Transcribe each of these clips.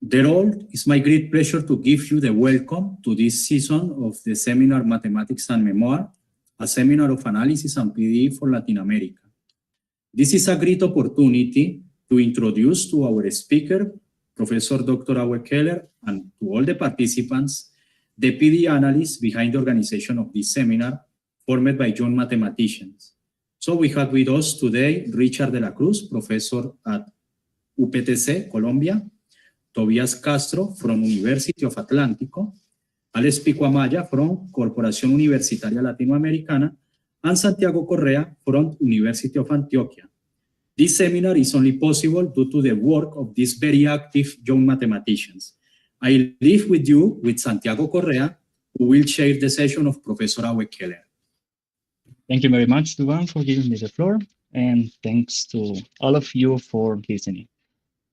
Therefore, it's my great pleasure to give you the welcome to this season of the seminar Mathematics and Memoir, a seminar of analysis and PD for Latin America. This is a great opportunity to introduce to our speaker, Professor Dr. Uwe Kähler, and to all the participants, the PD analysts behind the organization of this seminar, formed by young mathematicians. So we have with us today Richard de la Cruz, professor at UPTC, Colombia, Tobias Castro from University of Atlántico, Alex Pico-Amaya from Corporación Universitaria Latinoamericana, and Santiago Correa from University of Antioquia. This seminar is only possible due to the work of these very active young mathematicians. I leave with you with Santiago Correa, who will chair the session of Professor Uwe Kähler. Thank you very much, Duan, for giving me the floor, and thanks to all of you for listening.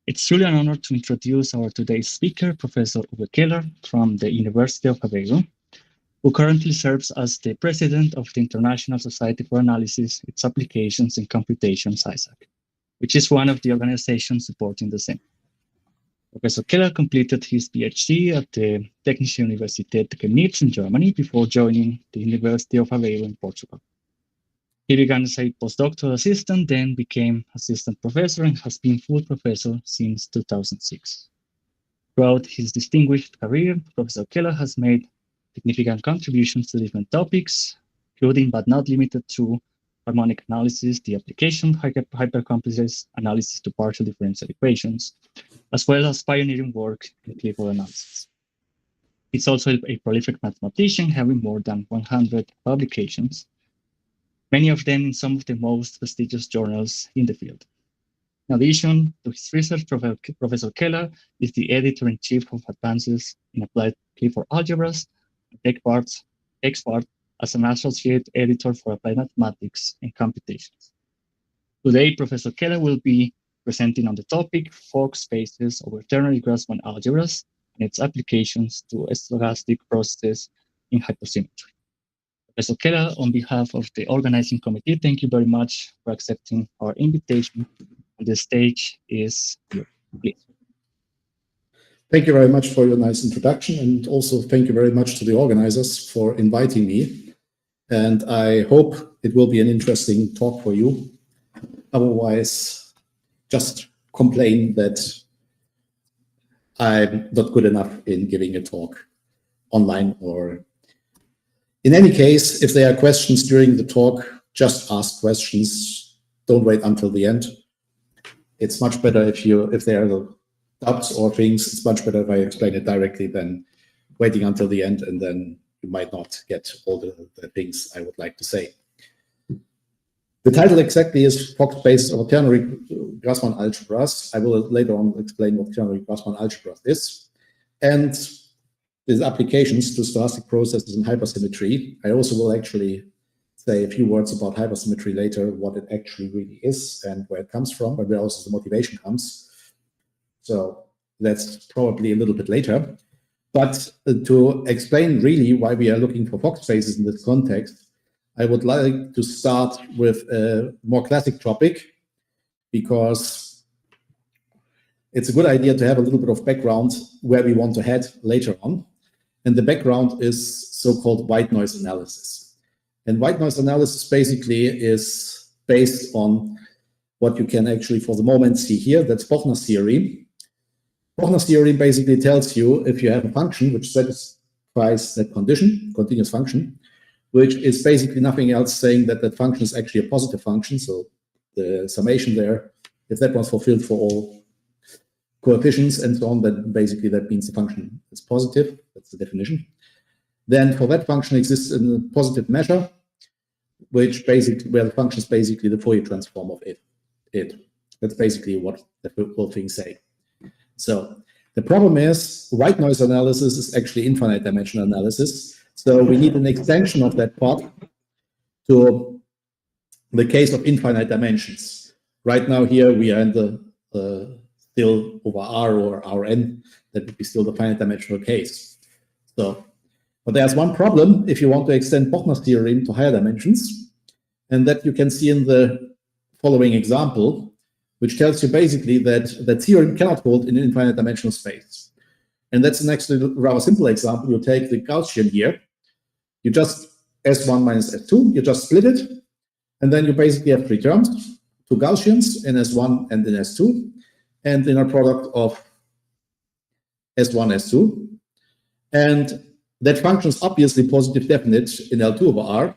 It's truly an honor to introduce our today's speaker, Professor Uwe Kähler from the University of Aveiro, who currently serves as the president of the International Society for Analysis, its Applications and Computation, ISAC, which is one of the organizations supporting the same. Professor Kähler completed his PhD at the Technische Universität Chemnitz in Germany before joining the University of Aveiro in Portugal. He began as a postdoctoral assistant, then became assistant professor and has been full professor since 2006. Throughout his distinguished career, Professor Kähler has made significant contributions to different topics, including but not limited to harmonic analysis, the application of hypercomplexes, analysis to partial differential equations, as well as pioneering work in Clifford analysis. He's also a prolific mathematician, having more than 100 publications, many of them in some of the most prestigious journals in the field. In addition to his research, Professor Kähler is the editor-in-chief of Advances in Applied Clifford Algebras, and takes part as an associate editor for Applied Mathematics and Computations. Today, Professor Kähler will be presenting on the topic Fock spaces over ternary Grassmann algebras and its applications to stochastic processes in hypersymmetry. Professor Kähler, on behalf of the organizing committee, thank you very much for accepting our invitation. The stage is yours, please. Thank you very much for your nice introduction, and also thank you very much to the organizers for inviting me. And I hope it will be an interesting talk for you. Otherwise, just complain that I'm not good enough in giving a talk online. Or in any case, if there are questions during the talk, just ask questions. Don't wait until the end. It's much better if there are doubts or things, it's much better if I explain it directly than waiting until the end, and then you might not get all the things I would like to say. The title exactly is Fock spaces over ternary Grassmann algebras. I will later on explain what ternary Grassmann algebras is. And these applications to stochastic processes in hypersymmetry. I also will actually say a few words about hypersymmetry later, what it actually really is and where it comes from, but where also the motivation comes. So that's probably a little bit later. But to explain really why we are looking for Fock spaces in this context, I would like to start with a more classic topic, because it's a good idea to have a little bit of background where we want to head later on. And the background is so-called white noise analysis. And white noise analysis basically is based on what you can actually for the moment see here. That's Bochner's theorem. Bochner's theorem basically tells you if you have a function which satisfies that condition, continuous function, which is basically nothing else saying that that function is actually a positive function. So the summation there, if that one's fulfilled for all coefficients and so on, then basically that means the function is positive. That's the definition. Then for that function exists a positive measure, which basically, where the function is basically the Fourier transform of it. That's basically what the whole thing say. So the problem is white noise analysis is actually infinite dimensional analysis. So we need an extension of that part to the case of infinite dimensions. Right now here we are in the still over R or Rn, that would be still the finite dimensional case. So, but there's one problem if you want to extend Bochner's theorem to higher dimensions, and that you can see in the following example, which tells you basically that the theorem cannot hold in an infinite dimensional space. And that's an actually rather simple example. You take the Gaussian here, you just S1 minus S2, you just split it, and then you basically have three terms, two Gaussians in S1 and in S2, and in a product of S1, S2. And that function is obviously positive definite in L2 over R,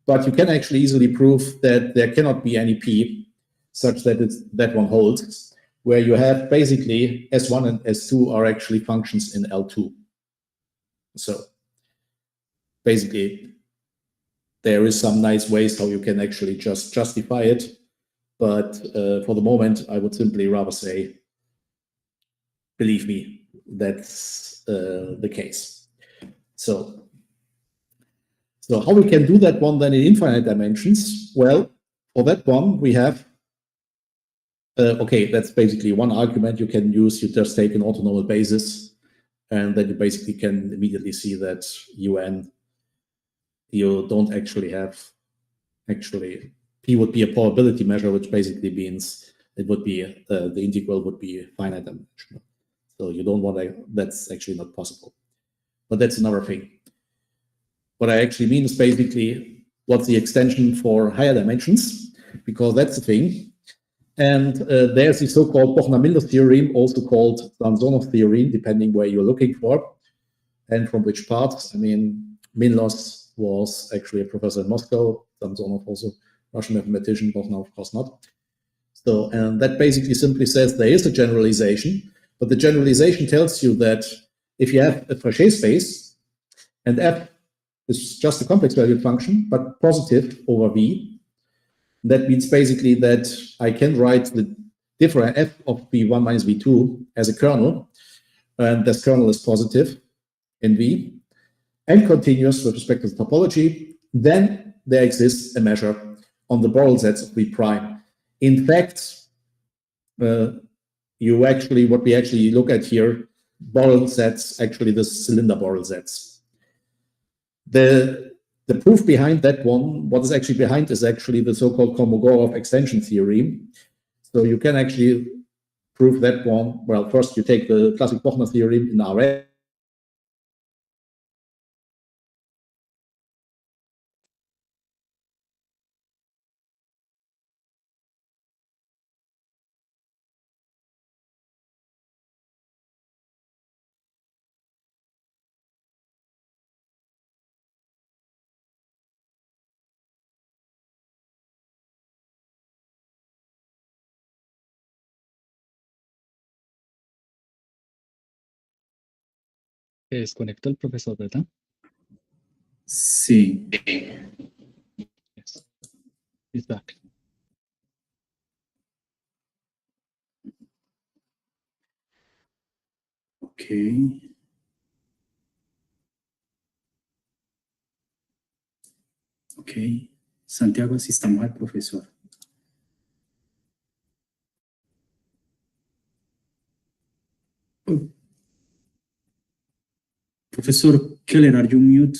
but you can actually easily prove that there cannot be any P such that that one holds, where you have basically S1 and S2 are actually functions in L2. So basically, there is some nice ways how you can actually just justify it. But for the moment, I would simply rather say, believe me, that's the case. So how we can do that one then in infinite dimensions? Well, for that one, we have, okay, that's basically one argument you can use. You just take an orthonormal basis, and then you basically can immediately see that UN, you don't actually have, P would be a probability measure, which basically means it would be, the integral would be finite dimensional. So you don't want to, that's actually not possible. But that's another thing. What I actually mean is basically what's the extension for higher dimensions, because that's the thing. And there's the so-called Bochner-Milner theorem, also called Samsonov theorem, depending where you're looking for and from which parts. I mean, Milner's was actually a professor in Moscow, Samsonov also Russian mathematician, Bochner of course not. So, and that basically simply says there is a generalization, but the generalization tells you that if you have a Frechet space and F is just a complex valued function, but positive over V, that means basically that I can write the different F of V1 minus V2 as a kernel, and this kernel is positive in V and continuous with respect to the topology. Then there exists a measure on the Borel sets of V prime. In fact, you actually, what we actually look at here, Borel sets, actually the cylinder Borel sets. The proof behind that one, what is actually behind is actually the so-called Kolmogorov extension theorem. So you can actually prove that one. Well, first you take the classic Bochner theorem in Rn. Se desconectó el profesor, ¿verdad? Sí. Yes. He's back. Okay. Ok. Santiago, asistamos al profesor. Professor Kähler, are you mute?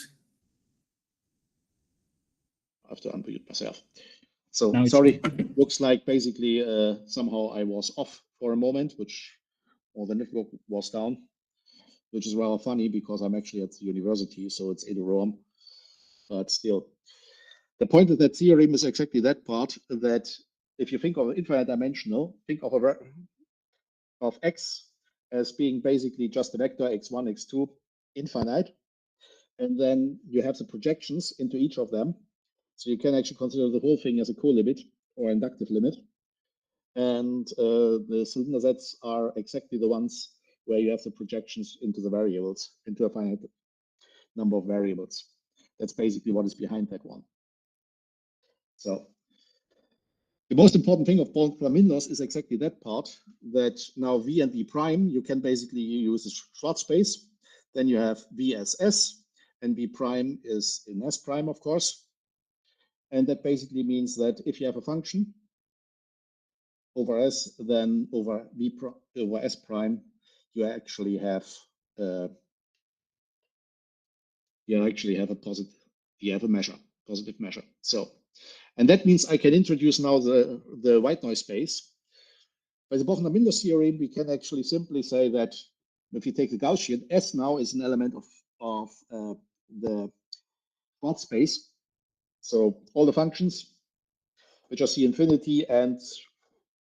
I have to unmute myself. So Now it's sorry, looks like basically somehow I was off for a moment, or the network was down, which is rather funny because I'm actually at the university, so it's in Rome, but still. The point of that theorem is exactly that part, that if you think of infinite dimensional, think of X as being basically just a vector x1, x2, infinite, and then you have the projections into each of them. So you can actually consider the whole thing as a co-limit or inductive limit. And the cylinder sets are exactly the ones where you have the projections into the variables, into a finite number of variables. That's basically what is behind that one. So the most important thing of Born-Flamingos is exactly that part, that now V and V prime, you can basically use a Schwarz space. Then you have V as S, and V prime is in S prime, of course. And that basically means that if you have a function over S, then over S prime, you actually have a positive measure. So, and that means I can introduce now the white noise space. By the Born-Flamingos theorem, we can actually simply say that if you take the Gaussian, S now is an element of the Schwarz space. So all the functions which are C infinity and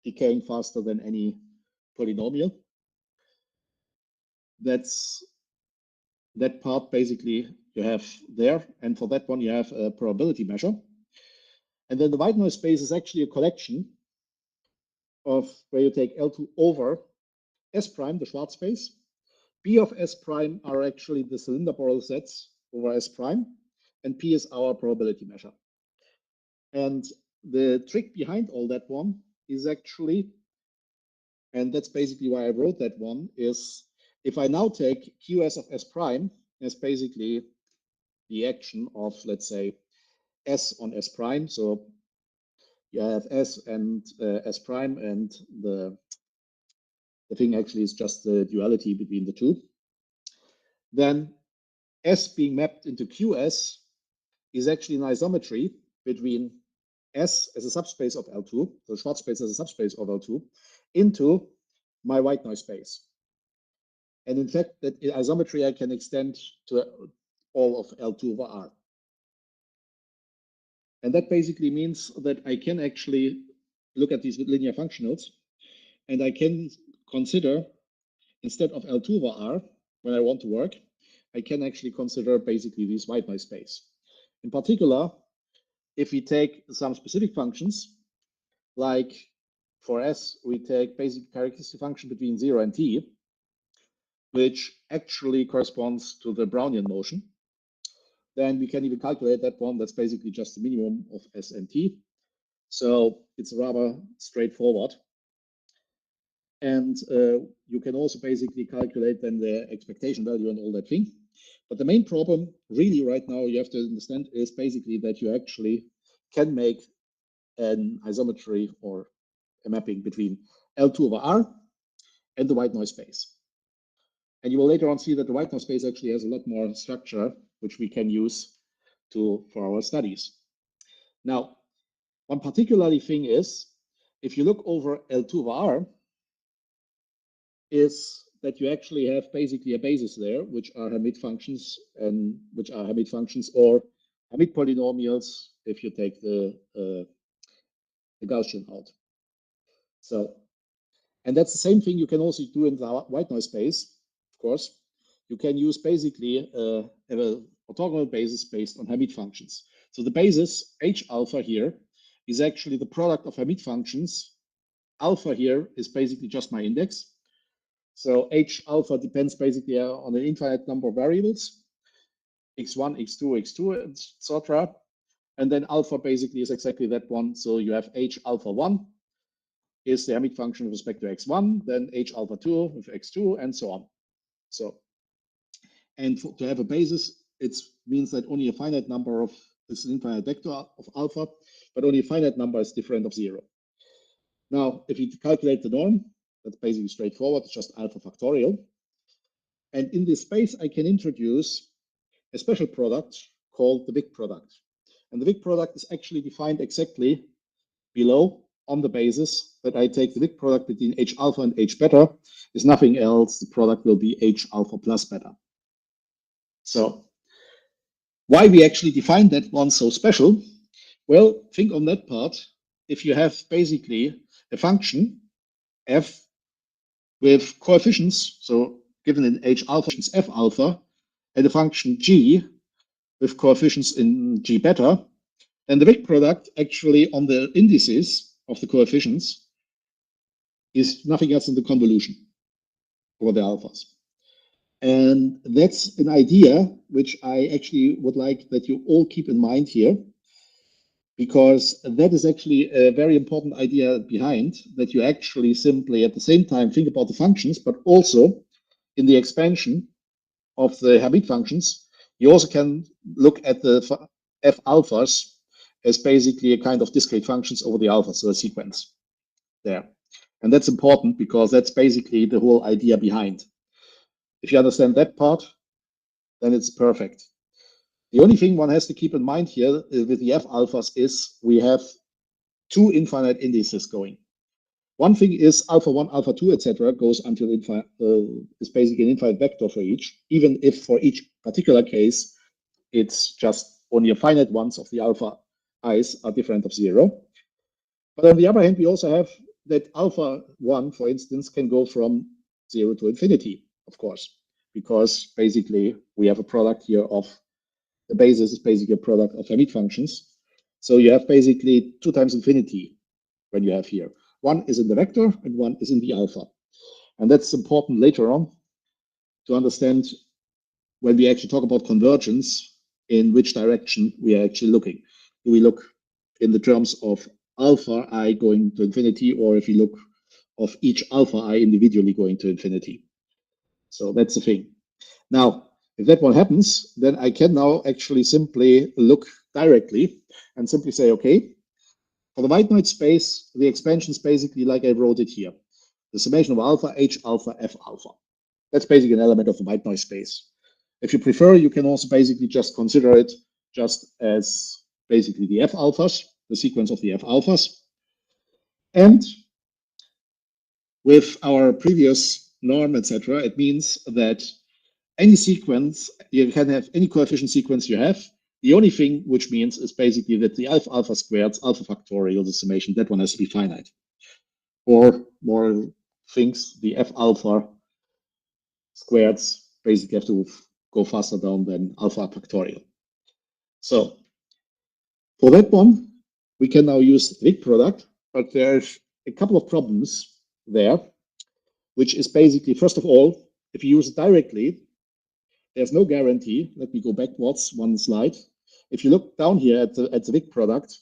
decaying faster than any polynomial. That's that part basically you have there. And for that one, you have a probability measure. And then the white noise space is actually a collection of where you take L2 over S prime, the Schwarz space. P of S prime are actually the cylinder Borel sets over S prime, and P is our probability measure. And the trick behind all that one is actually, and that's basically why I wrote that one, is if I now take QS of S prime as basically the action of, let's say, S on S prime. So you have S and S prime, and the thing actually is just the duality between the two. Then S being mapped into QS is actually an isometry between S as a subspace of L2, so Schwarz space as a subspace of L2, into my white noise space. And in fact, that isometry I can extend to all of L2 over R. And that basically means that I can actually look at these linear functionals, and I can consider, instead of L2 over R, when I want to work, I can actually consider basically this white noise space. In particular, if we take some specific functions, like for S, we take basic characteristic function between 0 and t, which actually corresponds to the Brownian motion. Then we can even calculate that one. That's basically just the minimum of S and t. So it's rather straightforward. And you can also basically calculate then the expectation value and all that thing. But the main problem really right now you have to understand is basically that you actually can make an isometry or a mapping between L2 over R and the white noise space. And you will later on see that the white noise space actually has a lot more structure, which we can use for our studies. Now, one particularly thing is, if you look over L2 over R, is that you actually have basically a basis there, which are Hermite functions, and which are Hermite functions or Hermite polynomials if you take the Gaussian out. So, and that's the same thing you can also do in the white noise space, of course. You can use basically an orthogonal basis based on Hermite functions. So the basis H alpha here is actually the product of Hermite functions. Alpha here is basically just my index. So H alpha depends basically on an infinite number of variables, x1, x2, x2, etc. And then alpha basically is exactly that one. So you have H alpha 1 is the Hermite function with respect to x1, then H alpha 2 with x2, and so on. So, and to have a basis, it means that only a finite number of this infinite vector of alpha, but only a finite number is different of 0. Now, if you calculate the norm, that's basically straightforward. It's just alpha factorial. And in this space, I can introduce a special product called the big product. And the Wick product is actually defined exactly below on the basis that I take the Wick product between H alpha and H beta is nothing else. The product will be H alpha plus beta. So why we actually define that one so special? Well, think on that part. If you have basically a function f with coefficients, so given in H alpha, f alpha, and a function g with coefficients in g beta, then the Wick product actually on the indices of the coefficients is nothing else than the convolution over the alphas. And that's an idea which I actually would like that you all keep in mind here, because that is actually a very important idea behind, that you actually simply at the same time think about the functions, but also in the expansion of the Hermite functions, you also can look at the f alphas as basically a kind of discrete functions over the alphas, so a sequence there. And that's important because that's basically the whole idea behind. If you understand that part, then it's perfect. The only thing one has to keep in mind here with the f alphas is we have two infinite indices going. One thing is alpha 1, alpha 2, etc. goes until infinite, is basically an infinite vector for each, even if for each particular case, it's just only a finite ones of the alpha i's are different of 0. But on the other hand, we also have that alpha 1, for instance, can go from 0 to infinity, of course, because basically we have a product here of the basis is basically a product of Hermite functions. So you have basically 2 times infinity when you have here. One is in the vector and one is in the alpha. And that's important later on to understand when we actually talk about convergence, in which direction we are actually looking. Do we look in the terms of alpha I going to infinity, or if you look of each alpha I individually going to infinity? So that's the thing. Now, if that one happens, then I can now actually simply look directly and simply say, okay, for the white noise space, the expansion is basically like I wrote it here. The summation of alpha, H alpha, F alpha. That's basically an element of the white noise space. If you prefer, you can also basically just consider it just as basically the F alphas, the sequence of the F alphas. And with our previous norm, etc., it means that any sequence, you can have any coefficient sequence you have. The only thing which means is basically that the alpha squared, alpha factorial, the summation, that one has to be finite. Or more things, the F alpha squareds basically have to go faster down than alpha factorial. So for that one, we can now use the Wick product, but there's a couple of problems there, which is basically, first of all, if you use it directly, there's no guarantee. Let me go backwards one slide. If you look down here at the Wick product,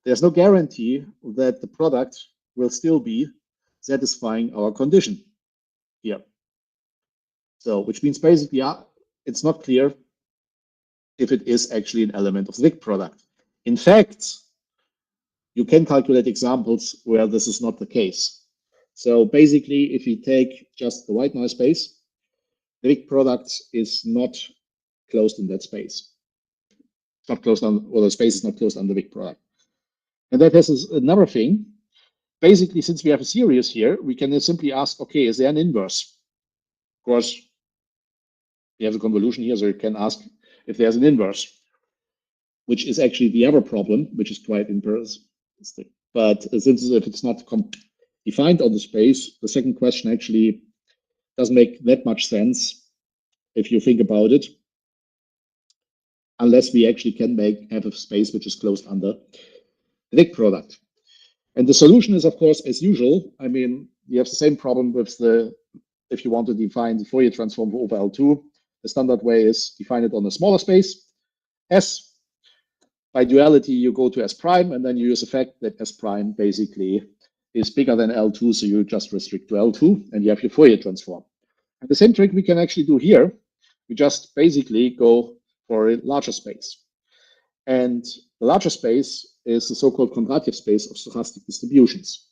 there's no guarantee that the product will still be satisfying our condition here. So, which means basically, it's not clear if it is actually an element of the Wick product. In fact, you can calculate examples where this is not the case. So basically, if we take just the white noise space, the Wick product is not closed in that space. It's not closed on, or the space is not closed on the Wick product. And that has another thing. Basically, since we have a series here, we can simply ask, okay, is there an inverse? Of course, we have a convolution here, so you can ask if there's an inverse, which is actually the other problem, which is quite interesting. But since if it's not defined on the space, the second question actually doesn't make that much sense if you think about it, unless we actually can have a space which is closed under the Wick product. And the solution is, of course, as usual. I mean, you have the same problem with if you want to define the Fourier transform over L2, the standard way is define it on a smaller space, S. By duality, you go to S prime, and then you use the fact that S prime basically is bigger than L2, so you just restrict to L2, and you have your Fourier transform. And the same trick we can actually do here. We just basically go for a larger space. And the larger space is the so-called Kondrativ space of stochastic distributions.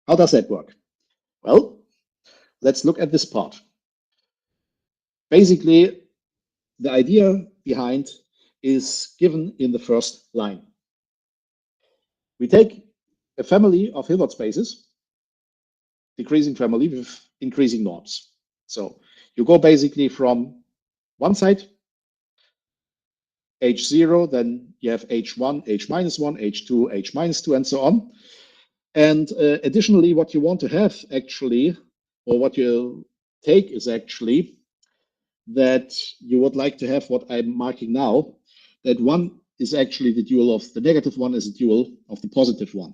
How does that work? Well, let's look at this part. Basically, the idea behind is given in the first line. We take a family of Hilbert spaces, decreasing family with increasing norms. So you go basically from one side, H0, then you have H1, H minus 1, H2, H minus 2, and so on. And additionally, what you want to have actually, or what you take is actually that you would like to have what I'm marking now, that one is actually the dual of the negative one is a dual of the positive one,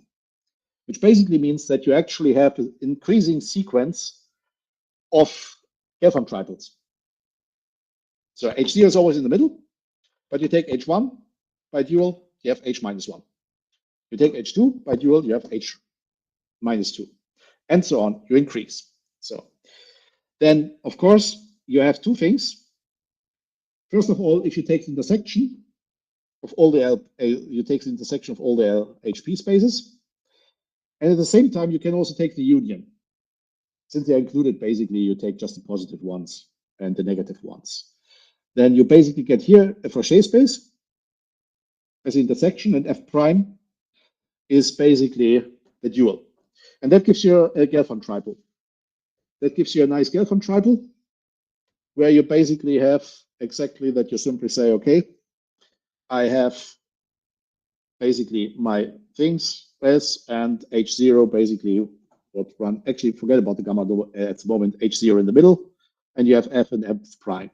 which basically means that you actually have an increasing sequence of Gelfand triples. So H0 is always in the middle, but you take H1 by dual, you have H minus 1. You take H2 by dual, you have H minus 2, and so on. You increase. So then, of course, you have two things. First of all, if you take the intersection of all the HP spaces, and at the same time, you can also take the union. Since they are included, basically, you take just the positive ones and the negative ones. Then you basically get here a Fauché space as intersection, and F prime is basically the dual. And that gives you a Gelfand triple. That gives you a nice Gelfand triple, where you basically have exactly that you simply say, okay, I have basically my things S and H0 basically what run, actually forget about the gamma at the moment, H0 in the middle, and you have F and F prime.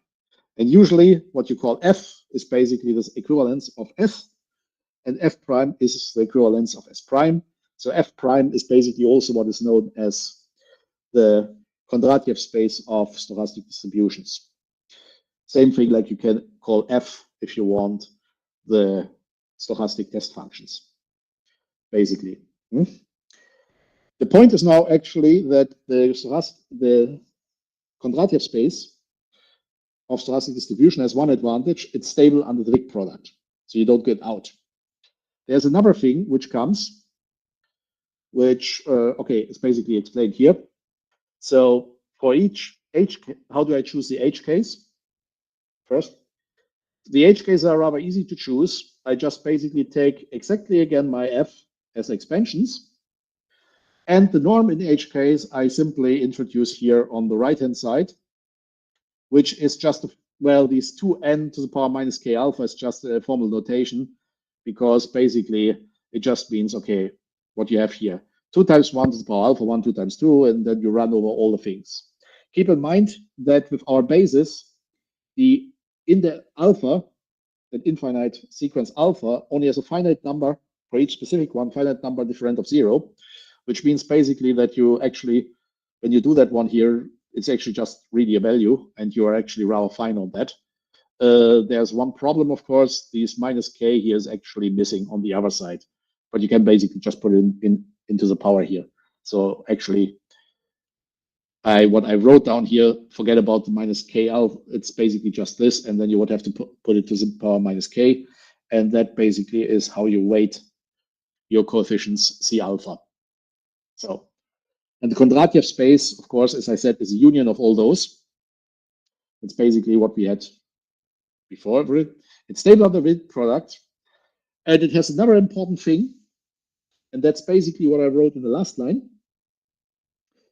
And usually what you call F is basically this equivalence of F, and F prime is the equivalence of S prime. So F prime is basically also what is known as the Kondratiev space of stochastic distributions. Same thing like you can call F if you want the stochastic test functions, basically. The point is now actually that the Kondratiev space of stochastic distribution has one advantage: it's stable under the Wick product, so you don't get out. There's another thing which comes, which okay, it's basically explained here. So for each H, how do I choose the H case? First, the H cases are rather easy to choose. I just basically take exactly again my F as expansions, and the norm in the H case I simply introduce here on the right hand side, which is just, well, these 2n to the power minus k alpha is just a formal notation, because basically it just means, okay, what you have here, 2 times 1 to the power alpha, 1, 2 times 2, and then you run over all the things. Keep in mind that with our basis, in the alpha, that infinite sequence alpha only has a finite number for each specific one, finite number different of 0, which means basically that you actually, when you do that one here, it's actually just really a value, and you are actually rather fine on that. There's one problem, of course, this minus k here is actually missing on the other side, but you can basically just put it into the power here. So actually, what I wrote down here, forget about the minus k alpha, it's basically just this, and then you would have to put it to the power minus k, and that basically is how you weight your coefficients C alpha. So, and the Kondratiev space, of course, as I said, is a union of all those. It's basically what we had before. It's stable under the product, and it has another important thing, and that's basically what I wrote in the last line.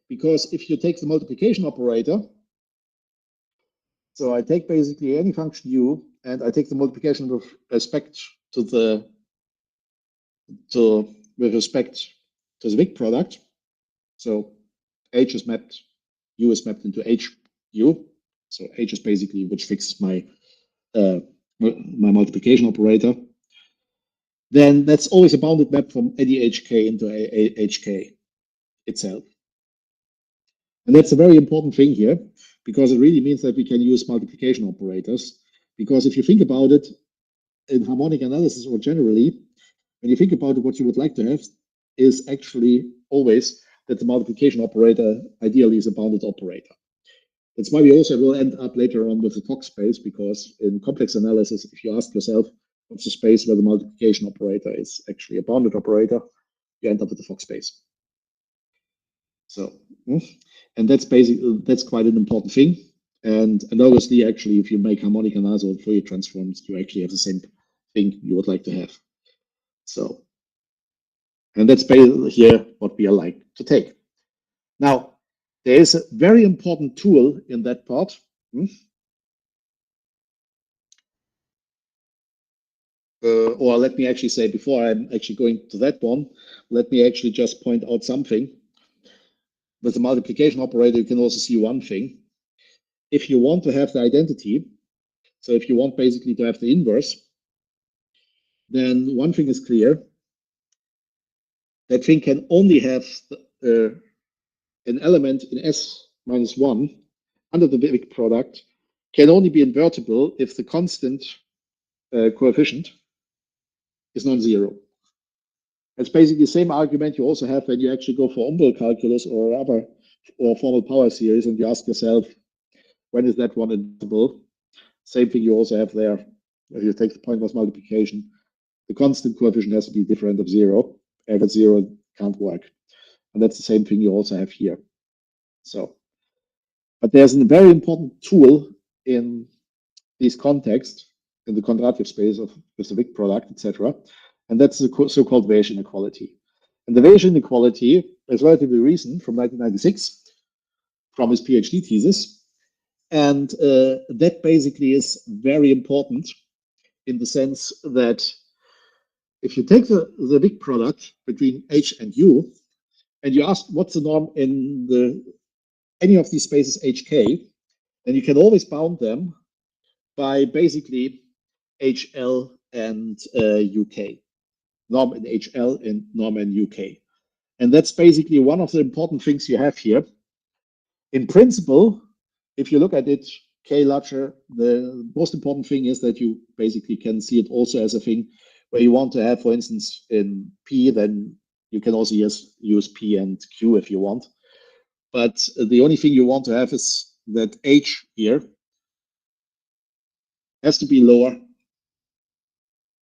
Because if you take the multiplication operator, so I take basically any function u, and I take the multiplication with respect to the Wick product. So h is mapped, u is mapped into hu. So h is basically which fixes my my multiplication operator. Then that's always a bounded map from any hk into hk itself. And that's a very important thing here, because it really means that we can use multiplication operators. Because if you think about it in harmonic analysis or generally, when you think about it, what you would like to have is actually always that the multiplication operator ideally is a bounded operator. That's why we also will end up later on with the Fock space, because in complex analysis, if you ask yourself, what's the space where the multiplication operator is actually a bounded operator, you end up with the Fock space. So, and that's basically, that's quite an important thing. And analogously, actually, if you make harmonic analysis or Fourier transforms, you actually have the same thing you would like to have. So, and that's basically here what we are like to take. Now, there is a very important tool in that part. Or let me actually say, before I'm actually going to that one, let me actually just point out something. With the multiplication operator, you can also see one thing. If you want to have the identity, so if you want basically to have the inverse, then one thing is clear. That thing can only have an element in S minus 1 under the Wick product, can only be invertible if the constant coefficient is non-zero. It's basically the same argument you also have when you actually go for umbral calculus or other or formal power series, and you ask yourself, when is that one invertible? Same thing you also have there. If you take the pointless multiplication, the constant coefficient has to be different of 0. If it's 0, it can't work. And that's the same thing you also have here. So, but there's a very important tool in this context, in the quadratic space of with the Wick product, etc. And that's the so-called Weier's inequality. And the Weier's inequality is relatively recent, from 1996, from his PhD thesis. And that basically is very important in the sense that if you take the Wick product between H and U, and you ask what's the norm in any of these spaces HK, then you can always bound them by basically HL and UK. Norm in HL and norm in UK. And that's basically one of the important things you have here. In principle, if you look at it, K larger, the most important thing is that you basically can see it also as a thing where you want to have, for instance, in P, then you can also use P and Q if you want. But the only thing you want to have is that H here has to be lower.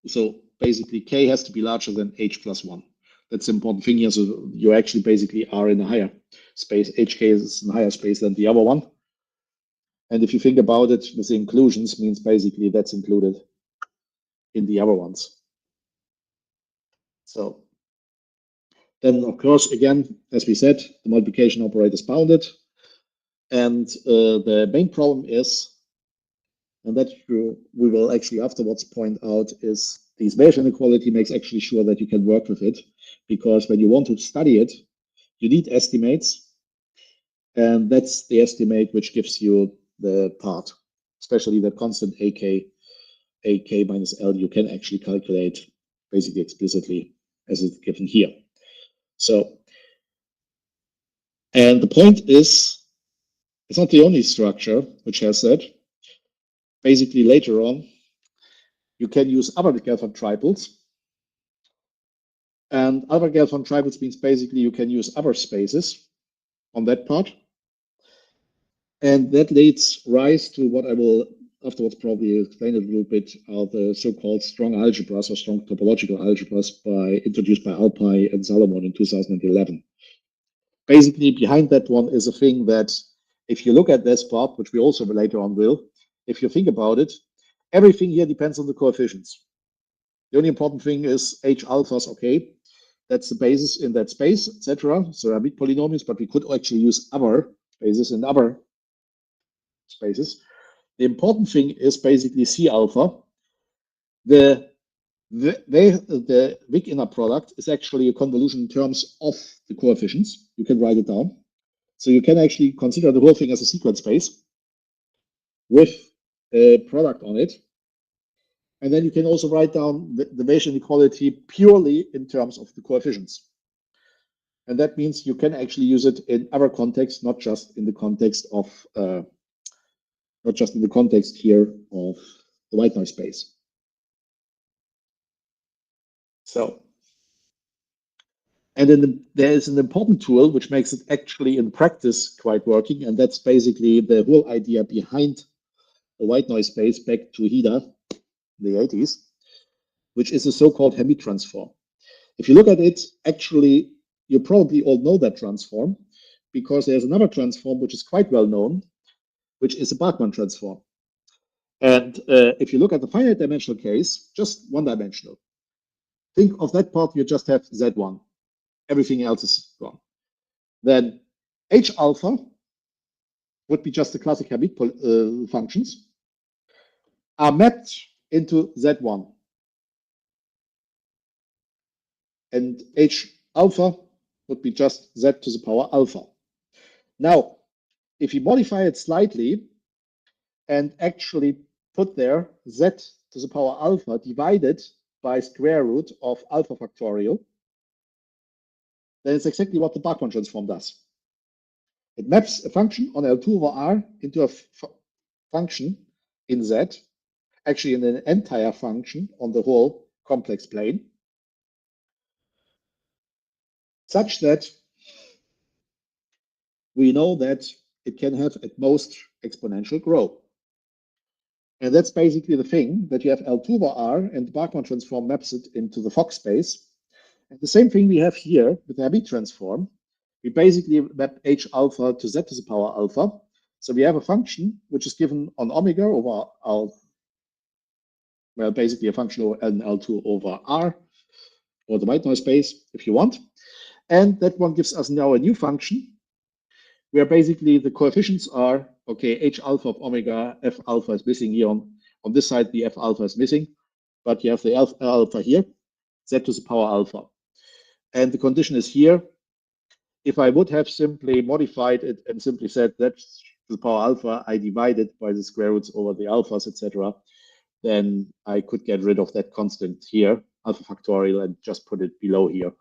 So basically K has to be larger than H plus 1. That's the important thing here. So you actually basically are in a higher space. HK is in a higher space than the other one. And if you think about it, with the inclusions means basically that's included in the other ones. So then, of course, again, as we said, the multiplication operator is bounded. And the main problem is, and that we will actually afterwards point out, is this Weier's inequality makes actually sure that you can work with it, because when you want to study it, you need estimates, and that's the estimate which gives you the part, especially the constant AK minus L, you can actually calculate basically explicitly as it's given here. So, and the point is, it's not the only structure which has that. Basically, later on, you can use Avogadro triples. And Avogadro triples means basically you can use other spaces on that part. And that leads rise to what I will afterwards probably explain a little bit, are the so-called strong algebras or strong topological algebras introduced by Alpay and Salomon in 2011. Basically, behind that one is a thing that if you look at this part, which we also later on will, if you think about it, everything here depends on the coefficients. The only important thing is H alphas, okay, that's the basis in that space, etc. So there are big polynomials, but we could actually use other bases in other spaces. The important thing is basically C alpha. The Wick inner product is actually a convolution in terms of the coefficients. You can write it down. So you can actually consider the whole thing as a sequence space with a product on it. And then you can also write down the Weier's inequality purely in terms of the coefficients. And that means you can actually use it in other contexts, not just in the context of here of the white noise space. So, and then there is an important tool which makes it actually in practice quite working, and that's basically the whole idea behind the white noise space back to HIDA, the 80s, which is a so-called Hermite transform. If you look at it, actually, you probably all know that transform, because there's another transform which is quite well known, which is a Bachmann transform. And if you look at the finite dimensional case, just one dimensional, think of that part, you just have Z1. Everything else is gone. Then H alpha would be just the classic Habit functions are mapped into Z1. And H alpha would be just Z to the power alpha. Now, if you modify it slightly and actually put there Z to the power alpha divided by square root of alpha factorial, then it's exactly what the Bachmann transform does. It maps a function on L2 over R into a function in Z, actually in an entire function on the whole complex plane, such that we know that it can have at most exponential growth. And that's basically the thing, that you have L2 over R and the Bachmann transform maps it into the Fock space. And the same thing we have here with the Habit transform. We basically map H alpha to Z to the power alpha. So we have a function which is given on omega over L, well, basically a function over L2 over R, or the white noise space if you want. And that one gives us now a new function where basically the coefficients are, okay, H alpha of omega, F alpha is missing here on this side, the F alpha is missing, but you have the alpha here, Z to the power alpha. And the condition is here. If I would have simply modified it and simply said that to the power alpha, I divide it by the square roots over the alphas, etc., then I could get rid of that constant here, alpha factorial, and just put it below here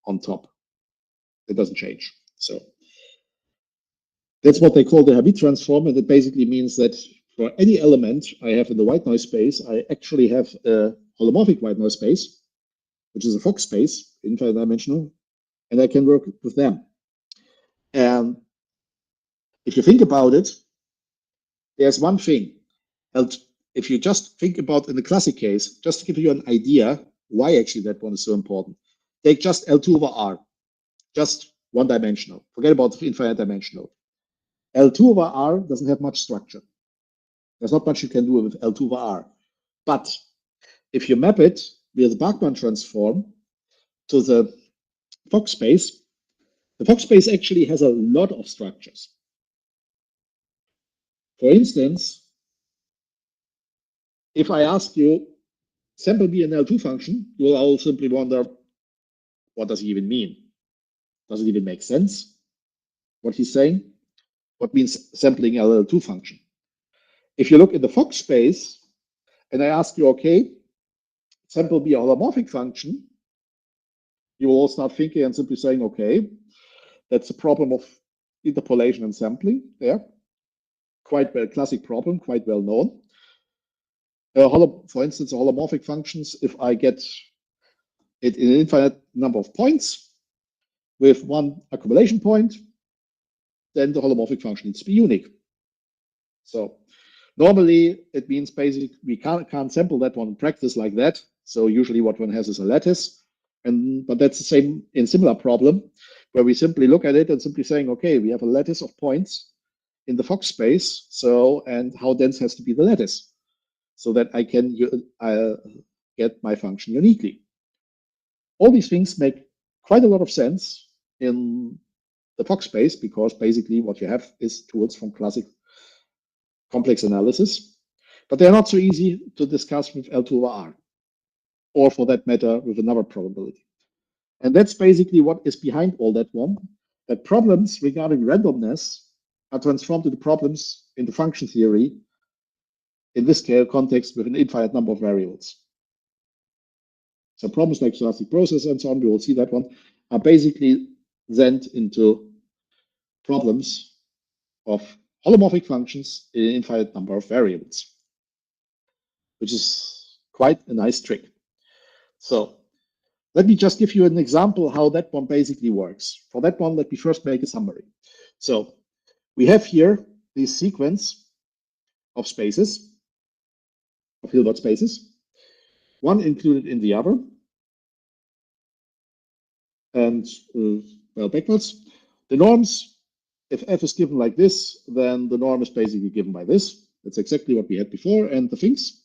on top. It doesn't change. So that's what they call the Habit transform, and it basically means that for any element I have in the white noise space, I actually have a holomorphic white noise space, which is a Fock space, infinite dimensional, and I can work with them. And if you think about it, there's one thing. If you just think about in the classic case, just to give you an idea why actually that one is so important, take just L2 over R, just one dimensional. Forget about infinite dimensional. L2 over R doesn't have much structure. There's not much you can do with L2 over R. But if you map it with the Bachmann transform to the Fock space, the Fock space actually has a lot of structures. For instance, if I ask you, sample me an L2 function, you will all simply wonder, what does he even mean? Does it even make sense, what he's saying? What means sampling an L2 function? If you look in the Fock space, and I ask you, okay, sample me a holomorphic function, you will all start thinking and simply saying, okay, that's a problem of interpolation and sampling there. Quite well, classic problem, quite well known. For instance, holomorphic functions, if I get it in an infinite number of points with one accumulation point, then the holomorphic function needs to be unique. So normally it means basically we can't sample that one in practice like that. So usually what one has is a lattice. But that's the same in similar problem where we simply look at it and simply saying, okay, we have a lattice of points in the Fock space. So, and how dense has to be the lattice so that I can get my function uniquely. All these things make quite a lot of sense in the Fock space because basically what you have is tools from classic complex analysis, but they're not so easy to discuss with L2 over R, or for that matter, with another probability. And that's basically what is behind all that one, that problems regarding randomness are transformed into problems in the function theory, in this scale context with an infinite number of variables. So problems like stochastic process and so on, we will see that one, are basically sent into problems of holomorphic functions in an infinite number of variables, which is quite a nice trick. So let me just give you an example how that one basically works. For that one, let me first make a summary. So we have here this sequence of spaces, of Hilbert spaces, one included in the other. And well, backwards. The norms if f is given like this, then the norm is basically given by this. That's exactly what we had before, and the things.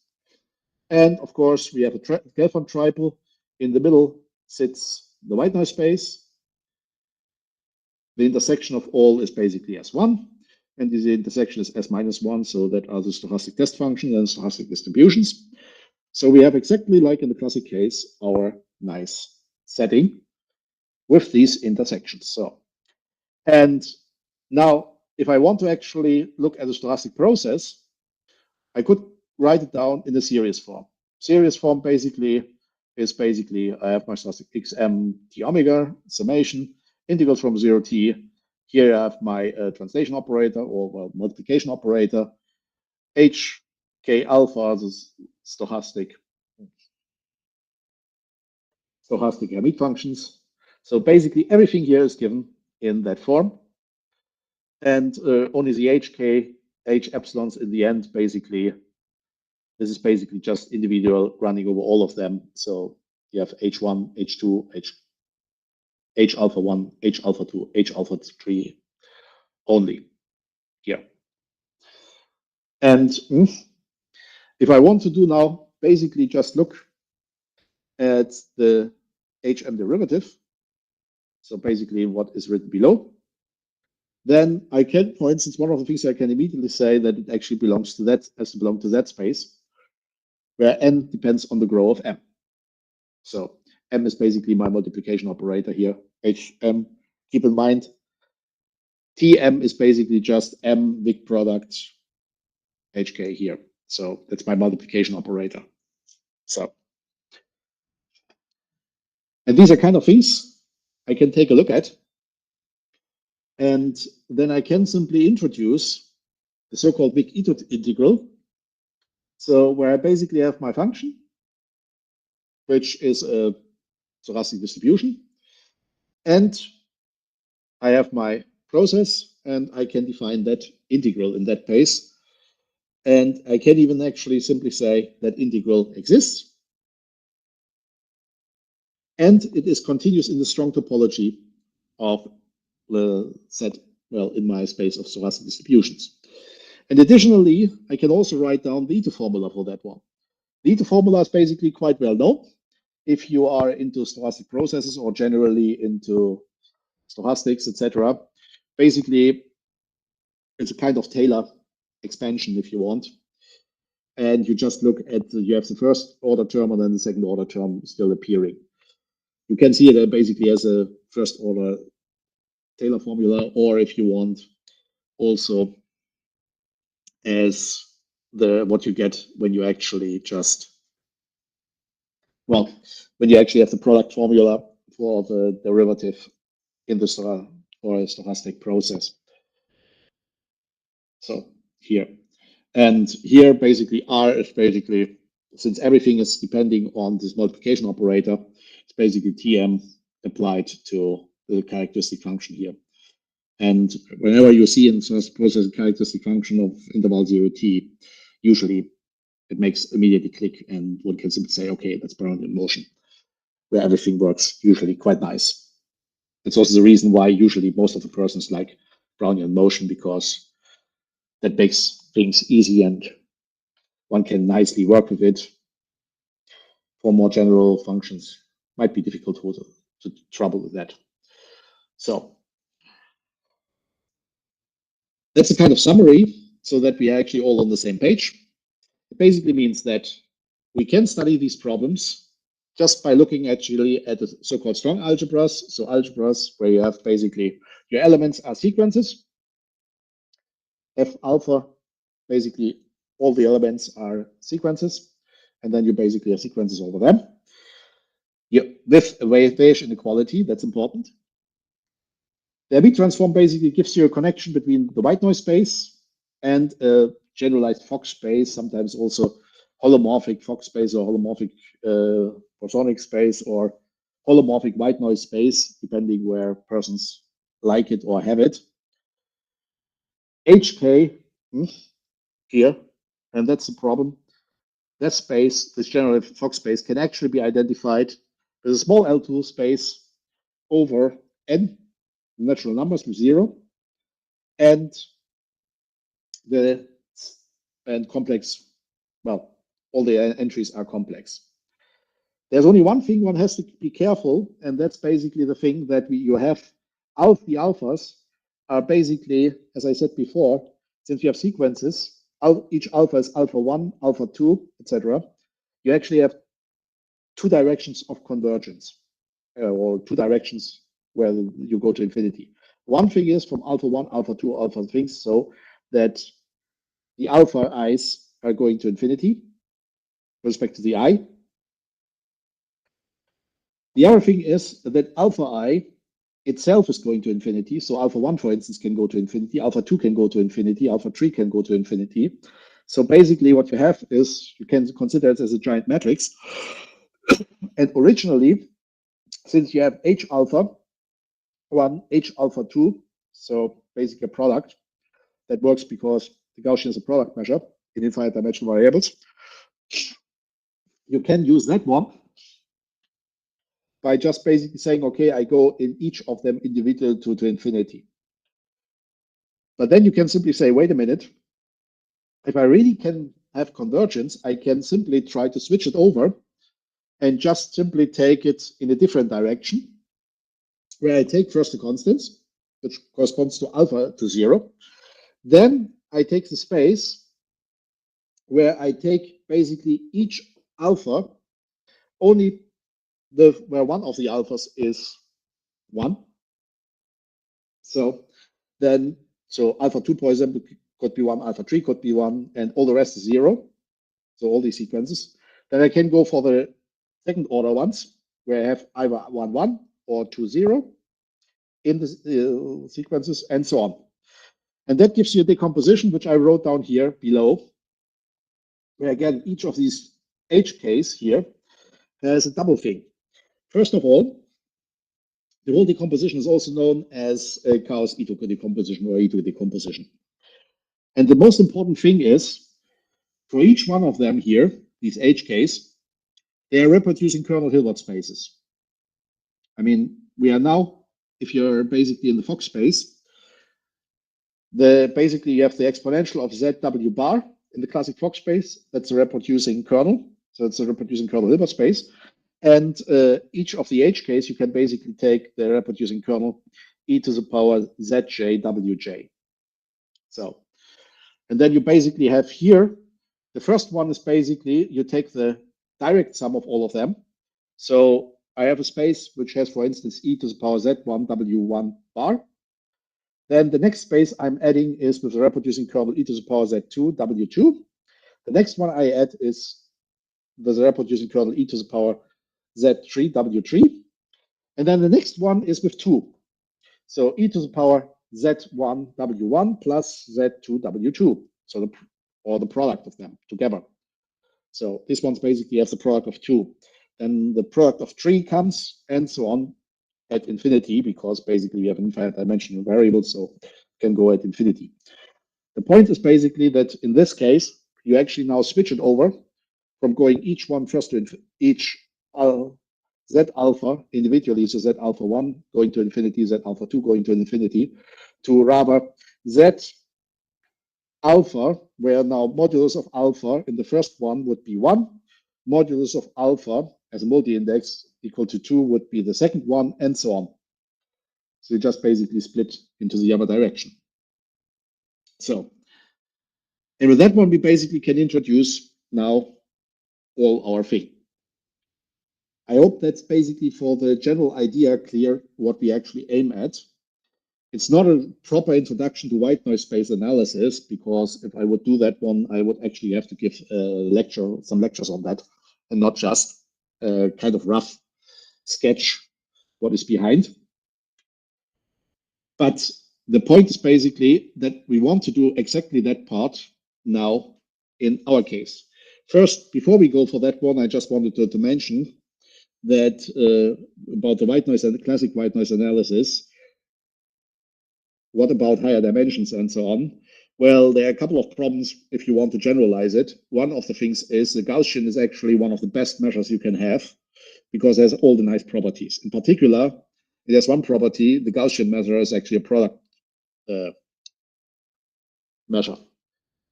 And of course, we have a Gelfand triple. In the middle sits the white noise space. The intersection of all is basically S1, and the intersection is S-1, so that are the stochastic test functions and stochastic distributions. So we have exactly like in the classic case, our nice setting with these intersections. So, and now if I want to actually look at a stochastic process, I could write it down in a series form. Series form basically is I have my stochastic xm t omega summation integral from 0 t. Here I have my translation operator or multiplication operator, h k alpha, the stochastic Hermite functions. So basically everything here is given in that form. And only the hk, h epsilons in the end, basically, this is basically just individual running over all of them. So you have h1, h2, h alpha 1, h alpha 2, h alpha 3 only here. And if I want to do now, basically just look at the hm derivative, so basically what is written below, then I can, for instance, one of the things I can immediately say that it actually belongs to that, has to belong to that space, where n depends on the grow of m. So m is basically my multiplication operator here, hm. Keep in mind, tm is basically just m big product hk here. So that's my multiplication operator. So, and these are kind of things I can take a look at. And then I can simply introduce the so-called big integral. So where I basically have my function, which is a stochastic distribution, and I have my process, and I can define that integral in that case. And I can even actually simply say that integral exists. And it is continuous in the strong topology of the set, well, in my space of stochastic distributions. And additionally, I can also write down the Ito formula for that one. The Ito formula is basically quite well known if you are into stochastic processes or generally into stochastics, etc. Basically, it's a kind of Taylor expansion if you want. And you just look at, you have the first order term and then the second order term still appearing. You can see it basically as a first order Taylor formula, or if you want, also as what you get when you actually just, well, when you actually have the product formula for the derivative in the stochastic process. So here, and here basically R is basically, since everything is depending on this multiplication operator, it's basically Tm applied to the characteristic function here. And whenever you see in the process a characteristic function of interval 0t, usually it makes immediately click and one can simply say, okay, that's Brownian motion, where everything works usually quite nice. It's also the reason why usually most of the persons like Brownian motion, because that makes things easy and one can nicely work with it. For more general functions, might be difficult to trouble with that. So that's a kind of summary so that we are actually all on the same page. It basically means that we can study these problems just by looking actually at the so-called strong algebras. So algebras where you have basically your elements are sequences. F alpha, basically all the elements are sequences, and then you basically have sequences over them. With a Bayesian inequality, that's important. The Hermite transform basically gives you a connection between the white noise space and a generalized Fock space, sometimes also holomorphic Fock space or holomorphic bosonic space or holomorphic white noise space, depending where persons like it or have it. HK here, and that's the problem. That space, this general Fock space, can actually be identified as a small L2 space over n natural numbers with 0. and complex. Well, all the entries are complex. There's only one thing one has to be careful, and that's basically the thing that you have. The alphas are basically, as I said before, since you have sequences, each alpha is alpha 1, alpha 2, etc. You actually have two directions of convergence, or two directions where you go to infinity. One thing is from alpha 1, alpha 2, alpha things, so that the alpha i's are going to infinity with respect to the I. The other thing is that alpha I itself is going to infinity. So alpha 1, for instance, can go to infinity, alpha 2 can go to infinity, alpha 3 can go to infinity. So basically what you have is, you can consider it as a giant matrix. And originally, since you have H alpha 1, H alpha 2, so basically a product that works because the Gaussian is a product measure in infinite dimensional variables, you can use that one by just basically saying, okay, I go in each of them individually to infinity. But then you can simply say, wait a minute, if I really can have convergence, I can simply try to switch it over and just simply take it in a different direction, where I take first the constants, which corresponds to alpha to 0. Then I take the space where I take basically each alpha, only where one of the alphas is 1. So then, alpha 2, for example, could be 1, alpha 3 could be 1, and all the rest is 0. So all these sequences. Then I can go for the second order ones, where I have either 1, 1 or 2, 0 in the sequences, and so on. And that gives you a decomposition, which I wrote down here below, where again, each of these HKs here has a double thing. First of all, the whole decomposition is also known as chaos-Ito decomposition or Ito decomposition. And the most important thing is, for each one of them here, these HKs, they are reproducing kernel Hilbert spaces. I mean, we are now, if you're basically in the Fock space, basically you have the exponential of ZW bar in the classic Fock space. That's a reproducing kernel. So it's a reproducing kernel Hilbert space. And each of the HKs, you can basically take the reproducing kernel e to the power ZJWJ. So, and then you basically have here, the first one is basically, you take the direct sum of all of them. So I have a space which has, for instance, e to the power Z1 W1 bar. Then the next space I'm adding is with the reproducing kernel e to the power Z2 W2. The next one I add is with the reproducing kernel e to the power Z3 W3. And then the next one is with 2. So e to the power Z1 W1 plus Z2 W2. So the product of them together. So this one's basically has the product of 2. Then the product of 3 comes, and so on at infinity, because basically we have an infinite dimensional variable, so it can go at infinity. The point is basically that in this case, you actually now switch it over from going each one first to each Z alpha individually, so Z alpha 1 going to infinity, Z alpha 2 going to infinity, to rather Z alpha, where now modulus of alpha in the first one would be 1, modulus of alpha as a multi-index equal to 2 would be the second one, and so on. So you just basically split into the other direction. So, and with that one, we basically can introduce now all our thing. I hope that's basically for the general idea clear what we actually aim at. It's not a proper introduction to white noise space analysis, because if I would do that one, I would actually have to give some lectures on that, and not just a kind of rough sketch what is behind. But the point is basically that we want to do exactly that part now in our case. First, before we go for that one, I just wanted to mention that about the white noise and the classic white noise analysis. What about higher dimensions and so on? Well, there are a couple of problems if you want to generalize it. One of the things is the Gaussian is actually one of the best measures you can have, because it has all the nice properties. In particular, it has one property: the Gaussian measure is actually a product measure.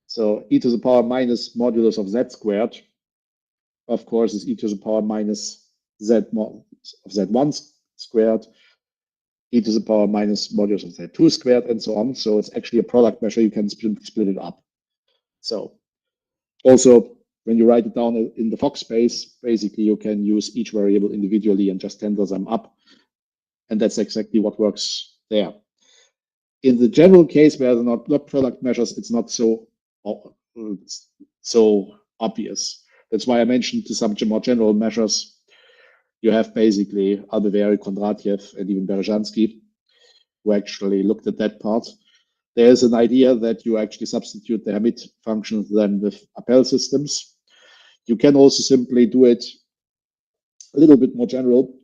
So e to the power minus modulus of z squared, of course, is e to the power minus z mod of z1 squared, e to the power minus modulus of z2 squared, and so on. So it's actually a product measure. You can split it up. So also, when you write it down in the Fock space, basically you can use each variable individually and just tensor them up. And that's exactly what works there. In the general case where they're not product measures, it's not so obvious. That's why I mentioned to some more general measures. You have basically Albevari, Kondratiev, and even Berezhansky, who actually looked at that part. There's an idea that you actually substitute the Hermite functions then with Appel systems. You can also simply do it a little bit more general.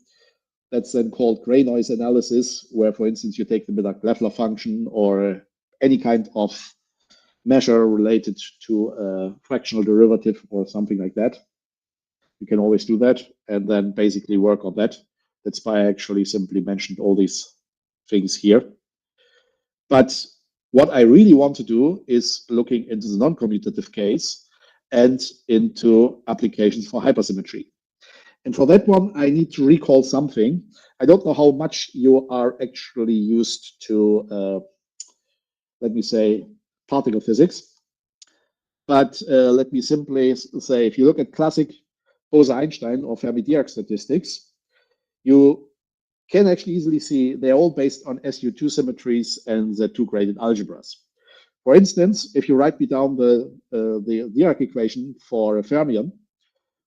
That's then called gray noise analysis, where, for instance, you take the Dirac-Leffler function or any kind of measure related to a fractional derivative or something like that. You can always do that and then basically work on that. That's why I actually simply mentioned all these things here. But what I really want to do is looking into the non-commutative case and into applications for hypersymmetry. And for that one, I need to recall something. I don't know how much you are actually used to, let me say, particle physics. But let me simply say, if you look at classic Bose-Einstein or Fermi-Dirac statistics, you can actually easily see they're all based on SU2 symmetries and Z2 graded algebras. For instance, if you write me down the Dirac equation for a fermion,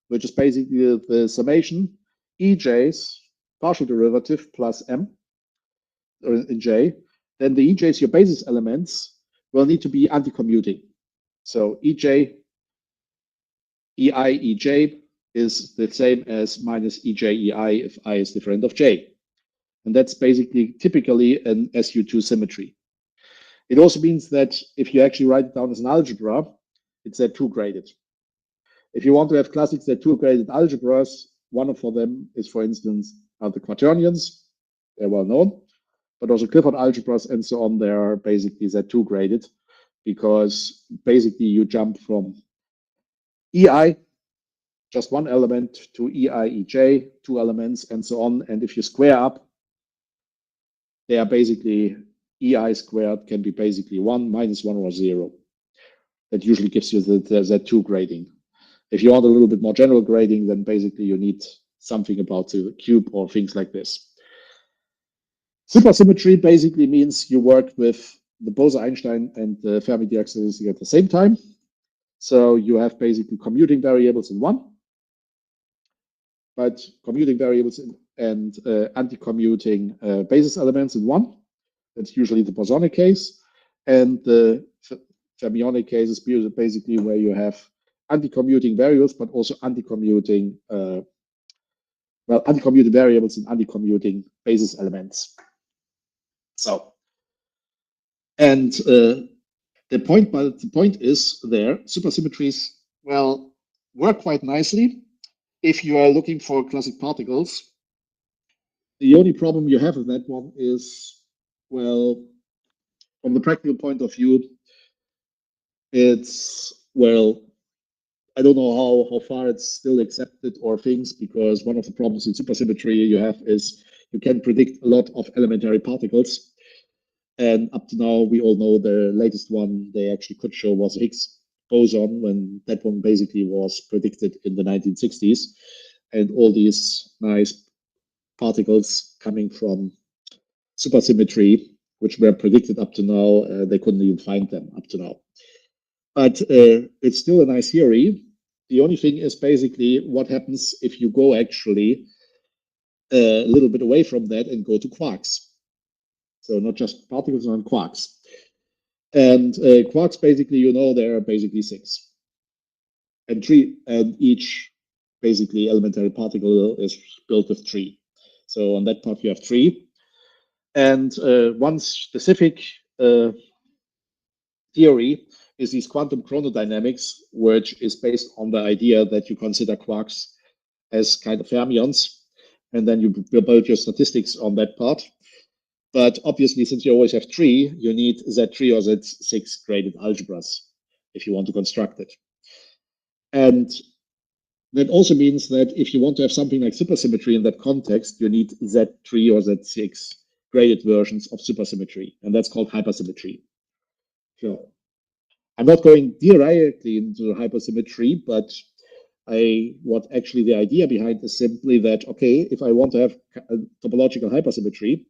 which is basically the summation EJ's partial derivative plus M in J, then the EJ's, your basis elements, will need to be anti-commuting. So EJ, EI, EJ is the same as minus EJ, EI if I is different of J. And that's basically typically an SU2 symmetry. It also means that if you actually write it down as an algebra, it's Z2 graded. If you want to have classic Z2 graded algebras, one of them is, for instance, the quaternions. They're well known, but also Clifford algebras and so on. They are basically Z2 graded because basically you jump from EI, just one element, to EI, EJ, two elements, and so on. And if you square up, they are basically EI squared can be basically 1, -1, or 0. That usually gives you the Z2 grading. If you want a little bit more general grading, then basically you need something about the cube or things like this. Supersymmetry basically means you work with the Bose-Einstein and the Fermi-Dirac statistic at the same time. So you have basically commuting variables in one, but commuting variables and anti-commuting basis elements in one. That's usually the bosonic case. And the fermionic case is basically where you have anti-commuting variables, but also anti-commuting, anti-commuting variables and anti-commuting basis elements. So, and the point is there, supersymmetries, well, work quite nicely if you are looking for classic particles. The only problem you have with that one is, well, from the practical point of view, it's, well, I don't know how far it's still accepted or things, because one of the problems in supersymmetry you have is you can predict a lot of elementary particles. And up to now, we all know the latest one they actually could show was Higgs boson, when that one basically was predicted in the 1960s. And all these nice particles coming from supersymmetry, which were predicted up to now, they couldn't even find them up to now. But it's still a nice theory. The only thing is basically what happens if you go actually a little bit away from that and go to quarks. So not just particles, but quarks. And quarks, basically, you know, there are basically 6. And 3, and each basically elementary particle is built with 3. So on that part, you have 3. And one specific theory is these quantum chronodynamics, which is based on the idea that you consider quarks as kind of fermions, and then you build your statistics on that part. But obviously, since you always have 3, you need Z3 or Z6 graded algebras if you want to construct it. And that also means that if you want to have something like supersymmetry in that context, you need Z3 or Z6 graded versions of supersymmetry, and that's called hypersymmetry. So I'm not going directly into hypersymmetry, but what actually the idea behind is simply that, okay, if I want to have a topological hypersymmetry,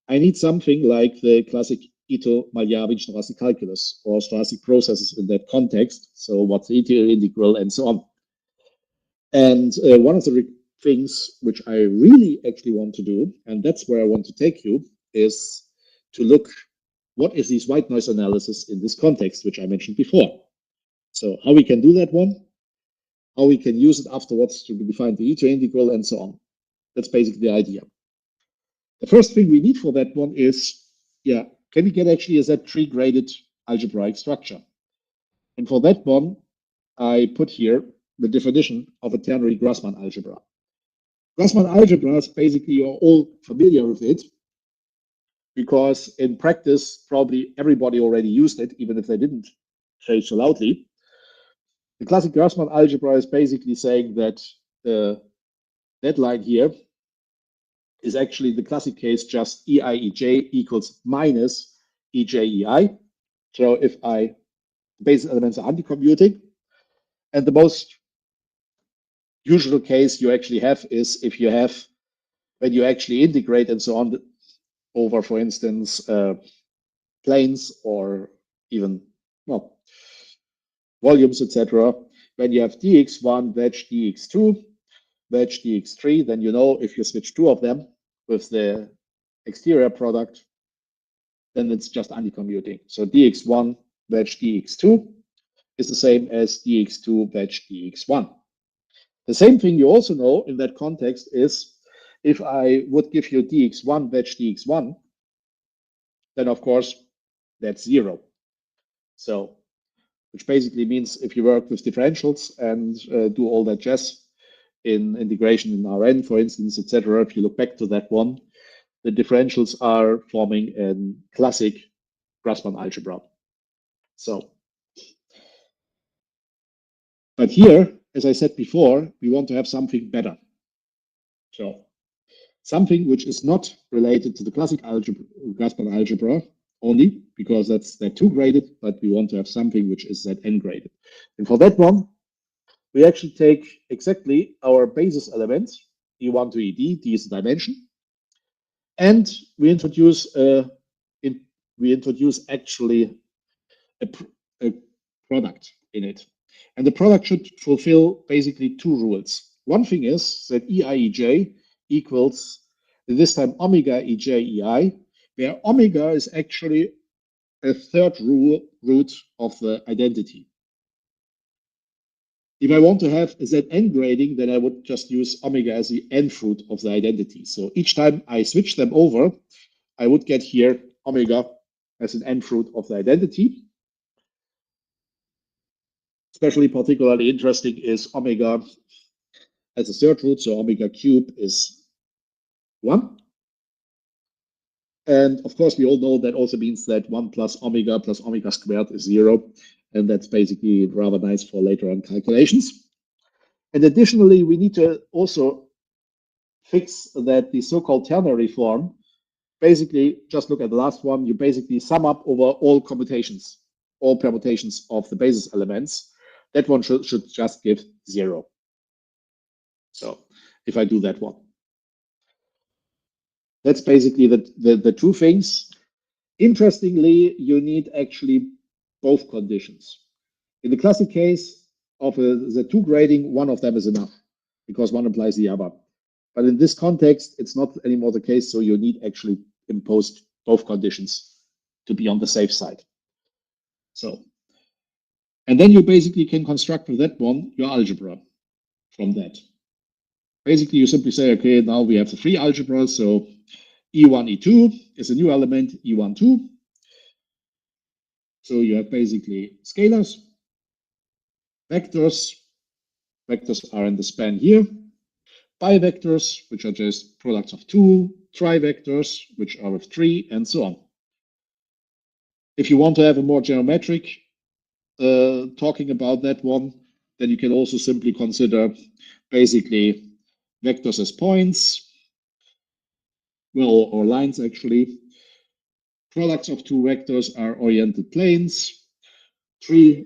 I need something like the classic Ito-Malyarin stochastic calculus or stochastic processes in that context. So what's the integral and so on. And one of the things which I really actually want to do, and that's where I want to take you, is to look what is this white noise analysis in this context, which I mentioned before. So how we can do that one, how we can use it afterwards to define the Ito integral and so on. That's basically the idea. The first thing we need for that one is, can we get actually a Z3 graded algebraic structure? And for that one, I put here the definition of a ternary Grassmann algebra. Grassmann algebras, basically, you're all familiar with it, because in practice, probably everybody already used it, even if they didn't say so loudly. The classic Grassmann algebra is basically saying that the deadline here is actually the classic case just EI/EJ equals minus EJ/EI. So if basis elements are anti-commuting, and the most usual case you actually have is if you have, when you actually integrate and so on over, for instance, planes or even, well, volumes, etc. When you have dx1 wedge dx2 wedge dx3, then you know if you switch 2 of them with the exterior product, then it's just anti-commuting. So dx1 wedge dx2 is the same as dx2 wedge dx1. The same thing you also know in that context is if I would give you dx1 wedge dx1, then of course that's 0. So, which basically means if you work with differentials and do all that jazz in integration in Rn, for instance, etc., if you look back to that one, the differentials are forming a classic Grassmann algebra. So, but here, as I said before, we want to have something better. So, something which is not related to the classic algebra, Grassmann algebra only, because they're 2 graded, but we want to have something which is Zn graded. And for that one, we actually take exactly our basis elements, E1 to ED, D is the dimension, and we introduce actually a product in it. And the product should fulfill basically 2 rules. One thing is that EI/EJ equals, this time, omega EJ/EI, where omega is actually a 3rd root of the identity. If I want to have a Zn grading, then I would just use omega as the nth root of the identity. So each time I switch them over, I would get here omega as an nth root of the identity. Especially particularly interesting is omega as a 3rd root, so omega cube is 1. And of course, we all know that also means that 1 plus omega squared is 0. And that's basically rather nice for later on calculations. And additionally, we need to also fix that the so-called ternary form, basically, just look at the last one, you basically sum up over all commutations, all permutations of the basis elements. That one should just give 0. So if I do that one. That's basically the 2 things. Interestingly, you need actually both conditions. In the classic case of the 2 grading, one of them is enough because one implies the other. But in this context, it's not anymore the case, so you need actually impose both conditions to be on the safe side. So, and then you basically can construct with that one your algebra from that. Basically, you simply say, okay, now we have the 3 algebras, so E1, E2 is a new element, E1, 2. So you have basically scalars, vectors. Vectors are in the span here. Bivectors, which are just products of 2 trivectors, which are with 3, and so on. If you want to have a more geometric talking about that one, then you can also simply consider basically vectors as points, well, or lines actually. Products of two vectors are oriented planes. A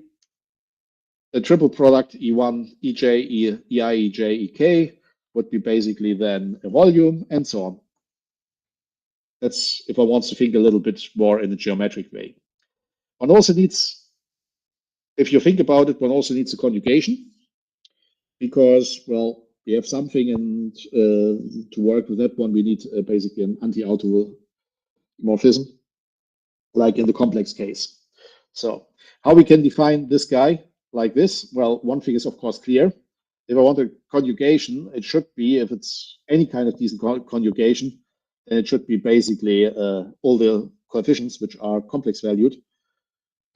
triple product E1, EJ, EI, EJ, EK would be basically then a volume, and so on. That's if I want to think a little bit more in a geometric way. One also needs, if you think about it, one also needs a conjugation, because, well, we have something, and to work with that one, we need basically an anti-automorphism, like in the complex case. So how we can define this guy like this? Well, one thing is of course clear. If I want a conjugation, it should be, if it's any kind of decent conjugation, then it should be basically all the coefficients which are complex valued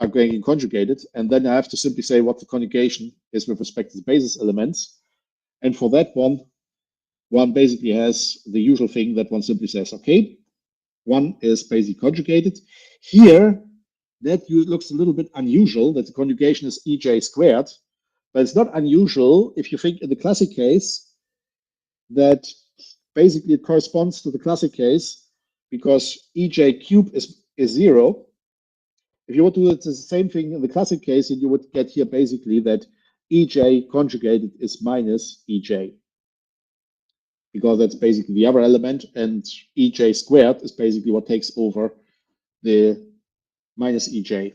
are getting conjugated, and then I have to simply say what the conjugation is with respect to the basis elements. And for that one basically has the usual thing that one simply says, okay, one is basically conjugated. Here, that looks a little bit unusual that the conjugation is EJ squared, but it's not unusual if you think in the classic case that basically it corresponds to the classic case because EJ cube is 0. If you would do the same thing in the classic case, you would get here basically that EJ conjugated is minus EJ, because that's basically the other element, and EJ squared is basically what takes over the minus EJ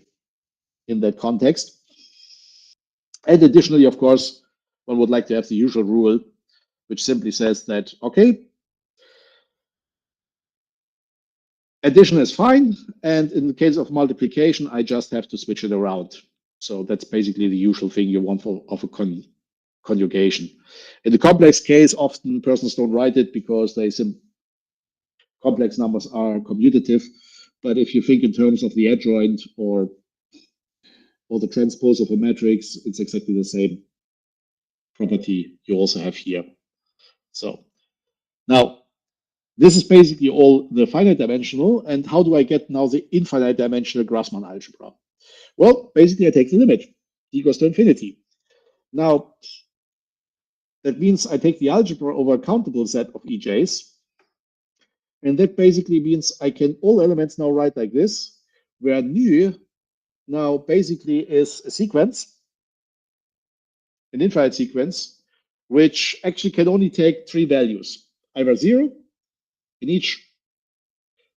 in that context. And additionally, of course, one would like to have the usual rule, which simply says that, okay, addition is fine, and in the case of multiplication, I just have to switch it around. So that's basically the usual thing you want of a conjugation. In the complex case, often persons don't write it because complex numbers are commutative. But if you think in terms of the adjoint or the transpose of a matrix, it's exactly the same property you also have here. So now this is basically all the finite dimensional. And how do I get now the infinite dimensional Grassmann algebra? Well, basically I take the limit, d goes to infinity. Now, that means I take the algebra over a countable set of EJs. And that basically means I can all elements now write like this, where nu now basically is a sequence, an infinite sequence, which actually can only take 3 values, either 0 in each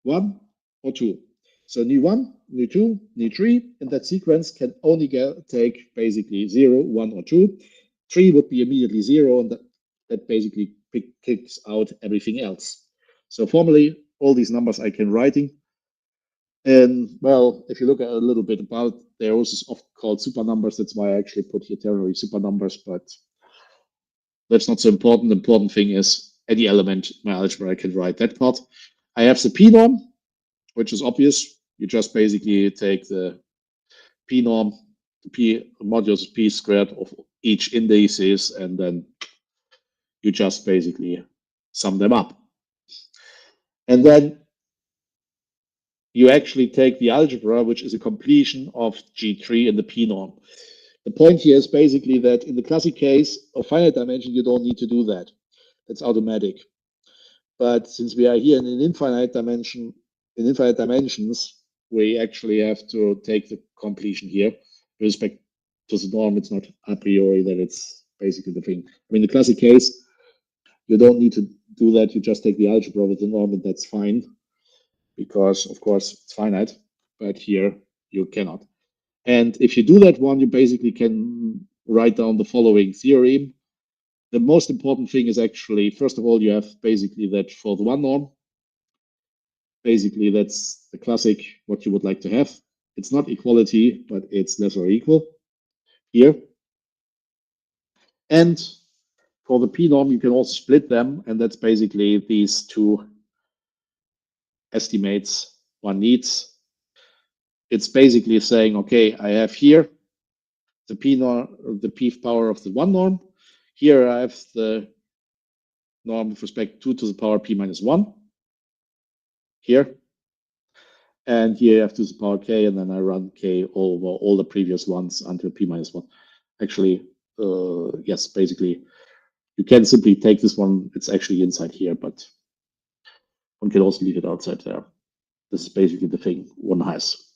1 or 2. So nu1, nu2, nu3, and that sequence can only take basically 0, 1, or 2. 3 would be immediately 0, and that basically kicks out everything else. So formally, all these numbers I can writing. And well, if you look at a little bit about, they're also often called super numbers. That's why I actually put here ternary super numbers, but that's not so important. The important thing is any element in my algebra, I can write that part. I have the P norm, which is obvious. You just basically take the P norm, the P modulus P squared of each indices, and then you just basically sum them up. And then you actually take the algebra, which is a completion of G3 in the P norm. The point here is basically that in the classic case of finite dimension, you don't need to do that. That's automatic. But since we are here in an infinite dimension, in infinite dimensions, we actually have to take the completion here. With respect to the norm, it's not a priori that it's basically the thing. I mean, the classic case, you don't need to do that. You just take the algebra with the norm, and that's fine, because of course it's finite, but here you cannot. And if you do that one, you basically can write down the following theorem. The most important thing is actually, first of all, you have basically that for the one norm, basically that's the classic, what you would like to have. It's not equality, but it's less or equal here. And for the P norm, you can also split them, and that's basically these two estimates one needs. It's basically saying, okay, I have here the P norm, the P power of the one norm. Here I have the norm with respect to the power P minus 1. here. And here you have 2 to the power k, and then I run k over all the previous ones until p minus 1. Actually, yes, basically, you can simply take this one. It's actually inside here, but one can also leave it outside there. This is basically the thing one has.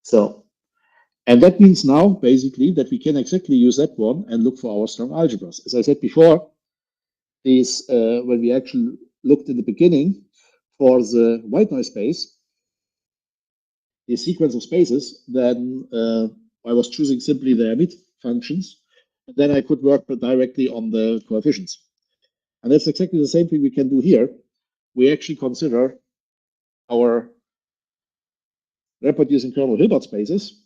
So, and that means now basically that we can exactly use that one and look for our strong algebras. As I said before, these when we actually looked in the beginning for the white noise space, the sequence of spaces, then I was choosing simply the emit functions. Then I could work directly on the coefficients. And that's exactly the same thing we can do here. We actually consider our reproducing kernel Hilbert spaces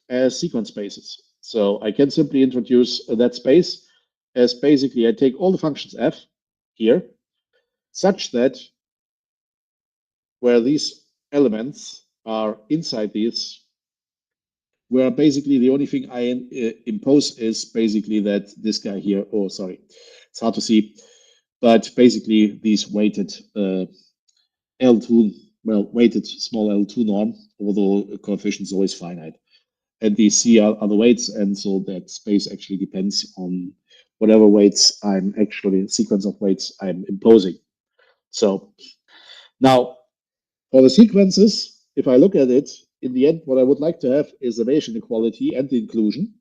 as sequence spaces. So I can simply introduce that space as basically I take all the functions f here, such that where these elements are inside these, where basically the only thing I impose is basically that this guy here, oh, sorry, it's hard to see, but basically these weighted L2, well, weighted small L2 norm, although the coefficient is always finite. And these C are the weights, and so that space actually depends on whatever weights I'm actually, sequence of weights I'm imposing. So now for the sequences, if I look at it, in the end, what I would like to have is the Bayesian inequality and the inclusion.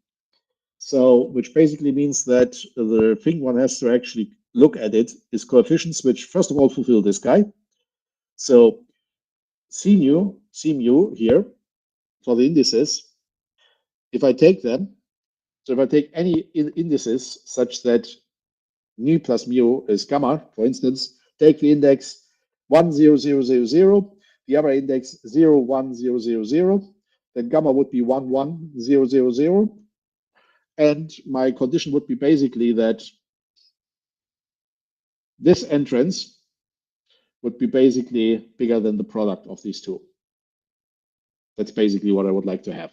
So, which basically means that the thing one has to actually look at it is coefficients which first of all fulfill this guy. So C mu here for the indices, if I take them, so if I take any indices such that mu plus mu is gamma, for instance, take the index 1, 0, 0, 0, 0, the other index 0, 1, 0, 0, 0, then gamma would be 1, 1, 0, 0, 0. And my condition would be basically that this entrance would be basically bigger than the product of these two. That's basically what I would like to have.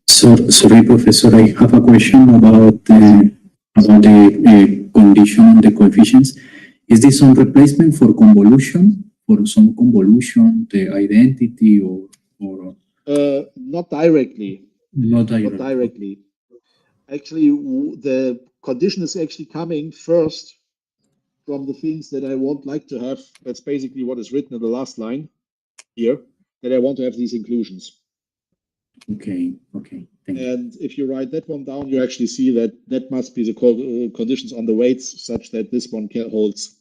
So, sorry, Professor, I have a question about the condition on the coefficients. Is this some replacement for convolution, for some convolution, the identity, or not directly? not Not directly? directly. Actually, the condition is actually coming first from the things that I won't like to have. That's basically what is written in the last line here, that I want to have these inclusions. Okay, okay, thank you. And if you write that one down, you actually see that that must be the conditions on the weights such that this one holds.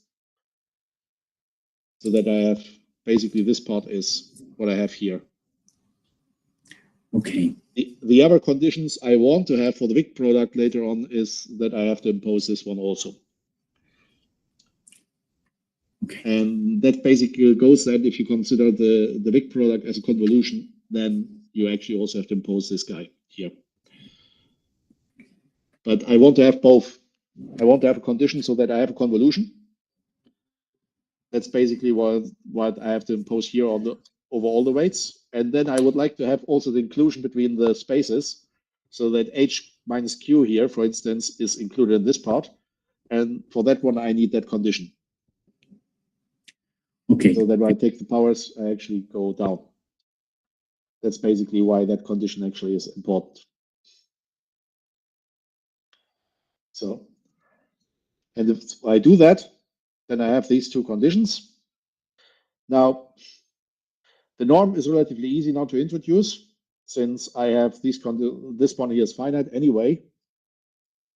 So that I have, basically this part is what I have here. Okay, The other conditions I want to have for the big product later on is that I have to impose this one also. okay, And that basically goes that if you consider the big product as a convolution, then you actually also have to impose this guy here. But I want to have both. I want to have a condition so that I have a convolution. That's basically what I have to impose here on the over all the weights. And then I would like to have also the inclusion between the spaces so that h minus q here, for instance, is included in this part. And for that one, I need that condition. okay. So that when I take the powers, I actually go down. That's basically why that condition actually is important. So, and if I do that, then I have these two conditions. Now, the norm is relatively easy now to introduce since I have this one here is finite anyway,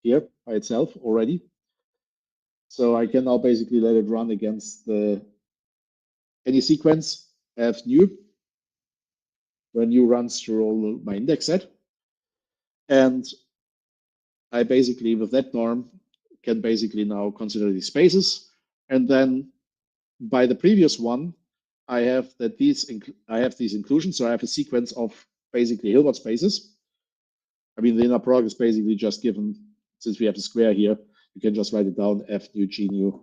here by itself already. So I can now basically let it run against any sequence f nu, where nu runs through all my index set. And I basically, with that norm, can basically now consider these spaces. And then by the previous one, I have that I have these inclusions. So I have a sequence of basically Hilbert spaces. I mean, the inner product is basically just given, since we have the square here, you can just write it down, f nu, g nu,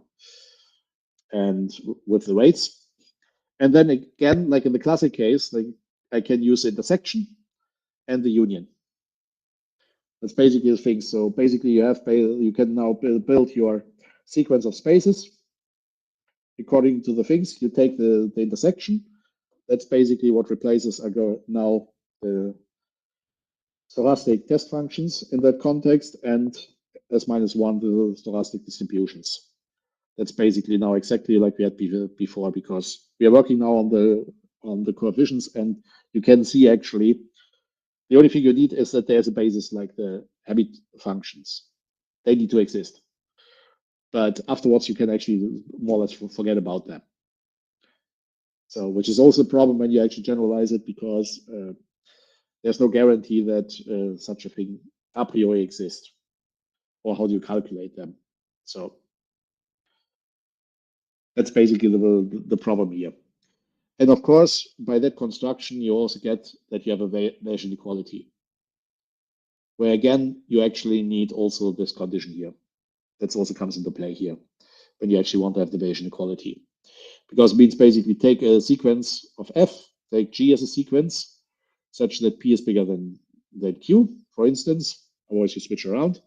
and with the weights. And then again, like in the classic case, like I can use the intersection and the union. That's basically the thing. So basically you can now build your sequence of spaces. according to the things, you take the intersection. That's basically what replaces now the stochastic test functions in that context, and S minus 1 the stochastic distributions. That's basically now exactly like we had before, because we are working now on the coefficients, and you can see actually the only thing you need is that there's a basis like the habit functions. They need to exist. But afterwards, you can actually more or less forget about them. So, which is also a problem when you actually generalize it, because there's no guarantee that such a thing a priori exists, or how do you calculate them. So that's basically the problem here. And of course, by that construction, you also get that you have a Bayesian inequality, where again, you actually need also this condition here. That also comes into play here when you actually want to have the Bayesian inequality. Because it means basically take a sequence of F, take G as a sequence, such that P is bigger than Q, for instance. Otherwise, you switch around.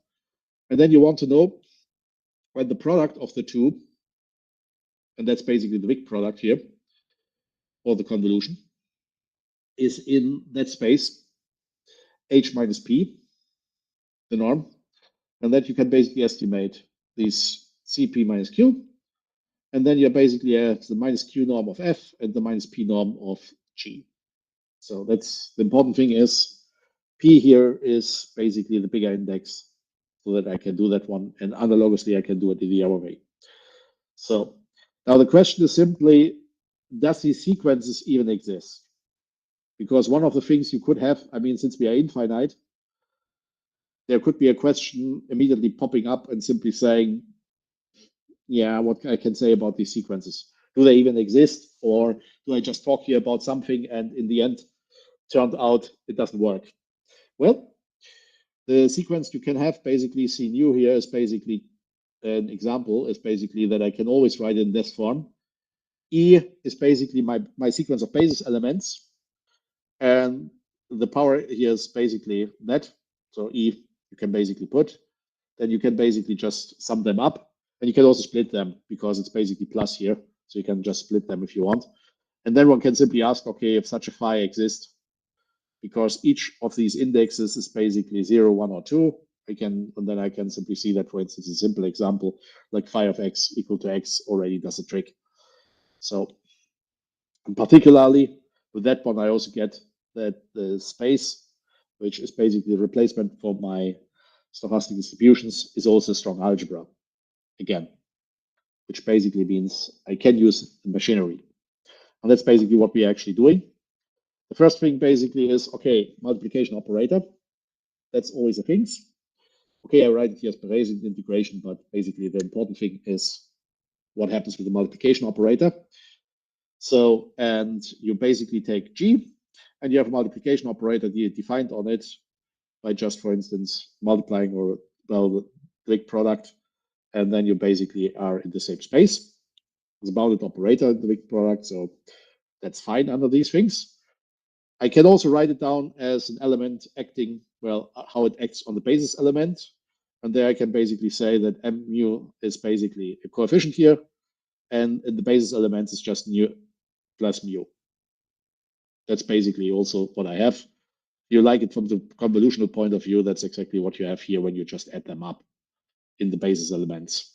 And then you want to know when the product of the two, and that's basically the big product here, or the convolution, is in that space, H minus P, the norm. And that you can basically estimate this CP minus Q. And then you basically have the minus Q norm of F and the minus P norm of G. So that's the important thing is P here is basically the bigger index, so that I can do that one. And analogously, I can do it in the other way. So now the question is simply, does these sequences even exist? Because one of the things you could have, I mean, since we are infinite, there could be a question immediately popping up and simply saying, yeah, what I can say about these sequences? Do they even exist? Or do I just talk here about something and in the end turned out it doesn't work? Well, the sequence you can have basically C nu here is basically an example, is basically that I can always write in this form. E is basically my sequence of basis elements. And the power here is basically that. So E you can basically put. Then you can basically just sum them up. And you can also split them because it's basically plus here. So you can just split them if you want. And then one can simply ask, okay, if such a phi exists, because each of these indexes is basically 0, 1, or 2, and then I can simply see that, for instance, a simple example like phi of x equal to x already does the trick. So, and particularly with that one, I also get that the space, which is basically the replacement for my stochastic distributions, is also strong algebra again, which basically means I can use the machinery. And that's basically what we're actually doing. The first thing basically is, okay, multiplication operator. That's always a thing. Okay, I write it here as Bayesian integration, but basically the important thing is what happens with the multiplication operator. So, and you basically take G, and you have a multiplication operator defined on it by just, for instance, multiplying or, well, the big product, and then you basically are in the same space. There's a bounded operator in the big product, so that's fine under these things. I can also write it down as an element acting, well, how it acts on the basis element. And there I can basically say that M mu is basically a coefficient here. And in the basis elements is just nu plus mu. That's basically also what I have. You like it from the convolutional point of view, that's exactly what you have here when you just add them up in the basis elements.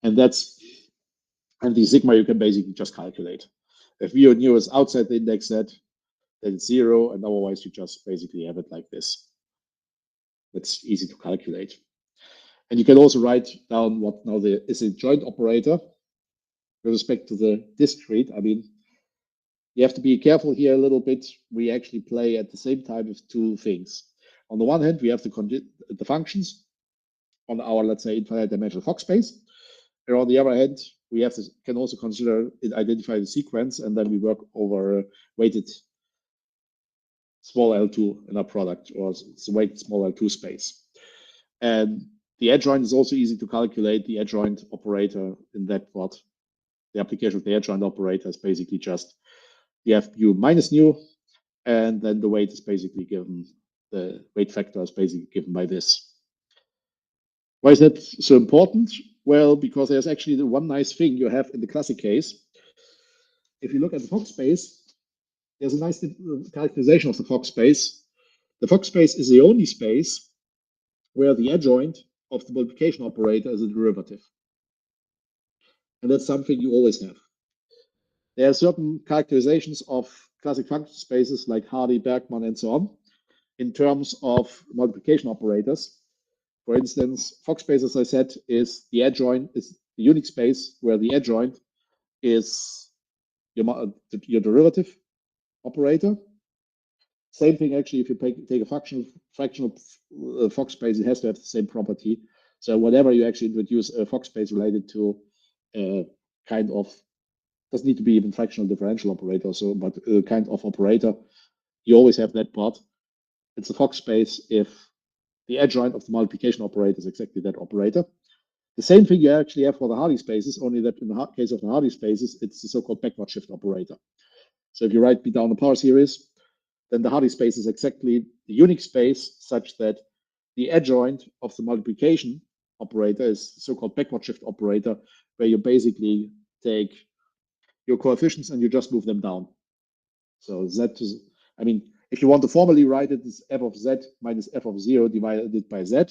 And the sigma you can basically just calculate. If mu and nu is outside the index set, then it's 0, and otherwise you just basically have it like this. It's easy to calculate. And you can also write down what now is a joint operator with respect to the discrete. I mean, you have to be careful here a little bit. We actually play at the same time with two things. On the one hand, we have the functions on our, let's say, infinite dimensional Fock space. And on the other hand, we have can also consider identify the sequence, and then we work over weighted small L2 in our product, or it's a weighted small L2 space. And the adjoint is also easy to calculate. The adjoint operator in that part, the application of the adjoint operator is basically just you have mu minus nu, and then the weight is basically given, the weight factor is basically given by this. Why is that so important? Well, because there's actually the one nice thing you have in the classic case. If you look at the Fock space, there's a nice characterization of the Fock space. The Fock space is the only space where the adjoint of the multiplication operator is a derivative. And that's something you always have. There are certain characterizations of classic function spaces like Hardy, Bergman, and so on in terms of multiplication operators. For instance, Fock space, as I said, is the adjoint, is the unique space where the adjoint is your derivative operator. Same thing, actually, if you take a fractional Fock space, it has to have the same property. So whenever you actually introduce a Fock space related to a kind of, doesn't need to be even fractional differential operator, so but a kind of operator, you always have that part. It's a Fock space if the adjoint of the multiplication operator is exactly that operator. The same thing you actually have for the Hardy spaces, only that in the case of the Hardy spaces, it's the so-called backward shift operator. So if you write down the power series, then the Hardy space is exactly the unique space such that the adjoint of the multiplication operator is the so-called backward shift operator, where you basically take your coefficients and you just move them down. So z is, I mean, if you want to formally write it, it's f of z minus f of 0 divided by z.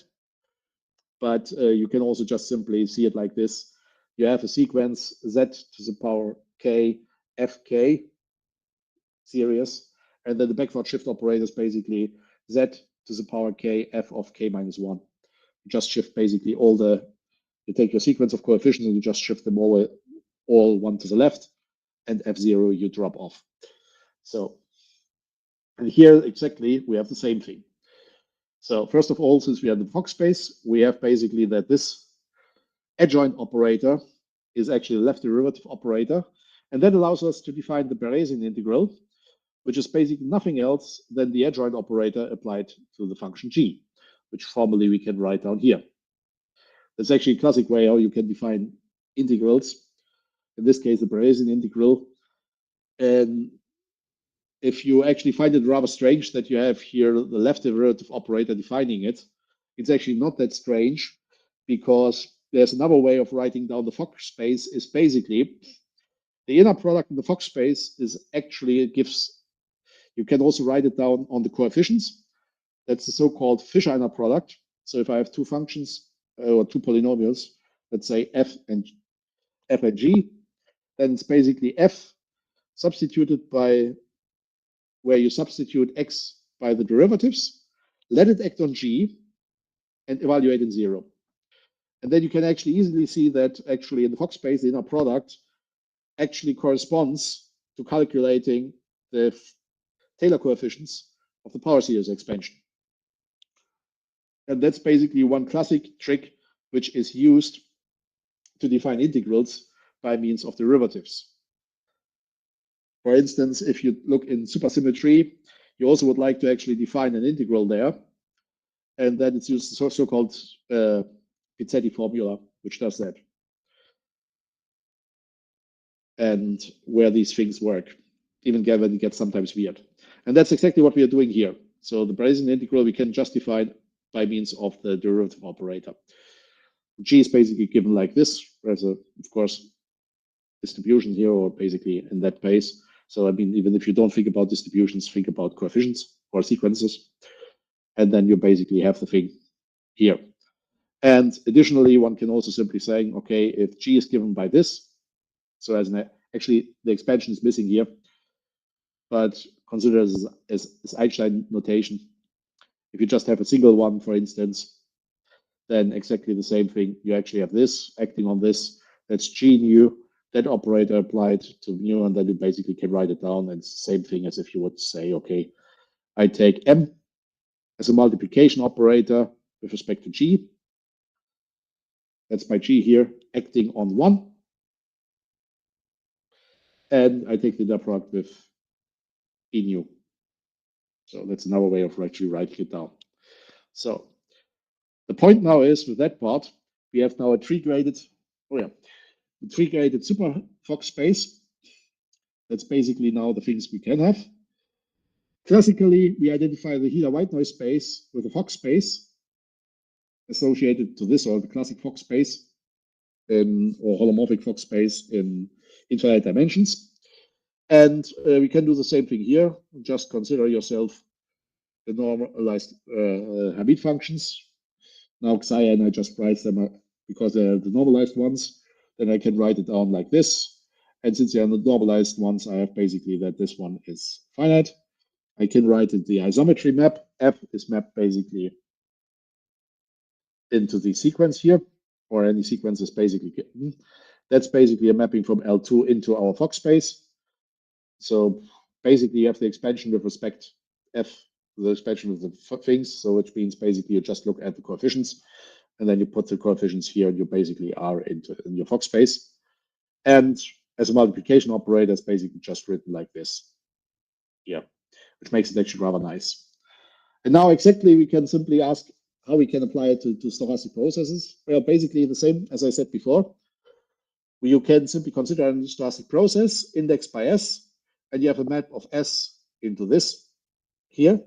But you can also just simply see it like this. You have a sequence z to the power k, fk series, and then the backward shift operator is basically z to the power k, f of k minus 1. You just shift basically all the, you take your sequence of coefficients and you just shift them all one to the left, and f0 you drop off. So, and here exactly we have the same thing. So first of all, since we have the Fock space, we have basically that this adjoint operator is actually the left derivative operator, and that allows us to define the Bayesian integral, which is basically nothing else than the adjoint operator applied to the function g, which formally we can write down here. That's actually a classic way how you can define integrals. In this case, the Bayesian integral. And if you actually find it rather strange that you have here the left derivative operator defining it, it's actually not that strange, because there's another way of writing down the Fock space is basically the inner product in the Fock space is actually, it gives, you can also write it down on the coefficients. That's the so-called Fisher inner product. So if I have two functions or two polynomials, let's say f and g, then it's basically f substituted by where you substitute x by the derivatives, let it act on g, and evaluate in 0. And then you can actually easily see that actually in the Fock space, the inner product actually corresponds to calculating the Taylor coefficients of the power series expansion. And that's basically one classic trick which is used to define integrals by means of derivatives. For instance, if you look in supersymmetry, you also would like to actually define an integral there. And then it's used the so-called Pizzetti formula, which does that. And where these things work, even when it gets sometimes weird. And that's exactly what we are doing here. So the Bayesian integral we can just define by means of the derivative operator. G is basically given like this. There's a, of course, distribution here, or basically in that case. So I mean, even if you don't think about distributions, think about coefficients or sequences. And then you basically have the thing here. And additionally, one can also simply say, okay, if G is given by this, so as an, actually the expansion is missing here, but consider this as Einstein notation. If you just have a single one, for instance, then exactly the same thing. You actually have this acting on this. That's G nu, that operator applied to mu, and then you basically can write it down. And it's the same thing as if you would say, okay, I take M as a multiplication operator with respect to G. That's my G here acting on 1. And I take the inner product with E nu. So that's another way of actually writing it down. So the point now is with that part, we have now a tree-graded, super Fock space. That's basically now the things we can have. Classically, we identify the Hiller white noise space with a Fock space associated to this, or the classic Fock space. in, or holomorphic Fock space in infinite dimensions. And we can do the same thing here. Just consider yourself the normalized Hamid functions. Now Xi and I just write them up because they're the normalized ones. Then I can write it down like this. And since they are the normalized ones, I have basically that this one is finite. I can write it the isometry map. F is mapped basically into the sequence here, or any sequence is basically given. That's basically a mapping from L2 into our Fock space. So basically you have the expansion with respect F, the expansion of the things. So which means basically you just look at the coefficients and then you put the coefficients here and you basically are in your Fock space. And as a multiplication operator, it's basically just written like this. Yeah, which makes it actually rather nice. And now exactly we can simply ask how we can apply it to stochastic processes. Well, basically the same as I said before. You can simply consider a stochastic process indexed by S, and you have a map of S into this here.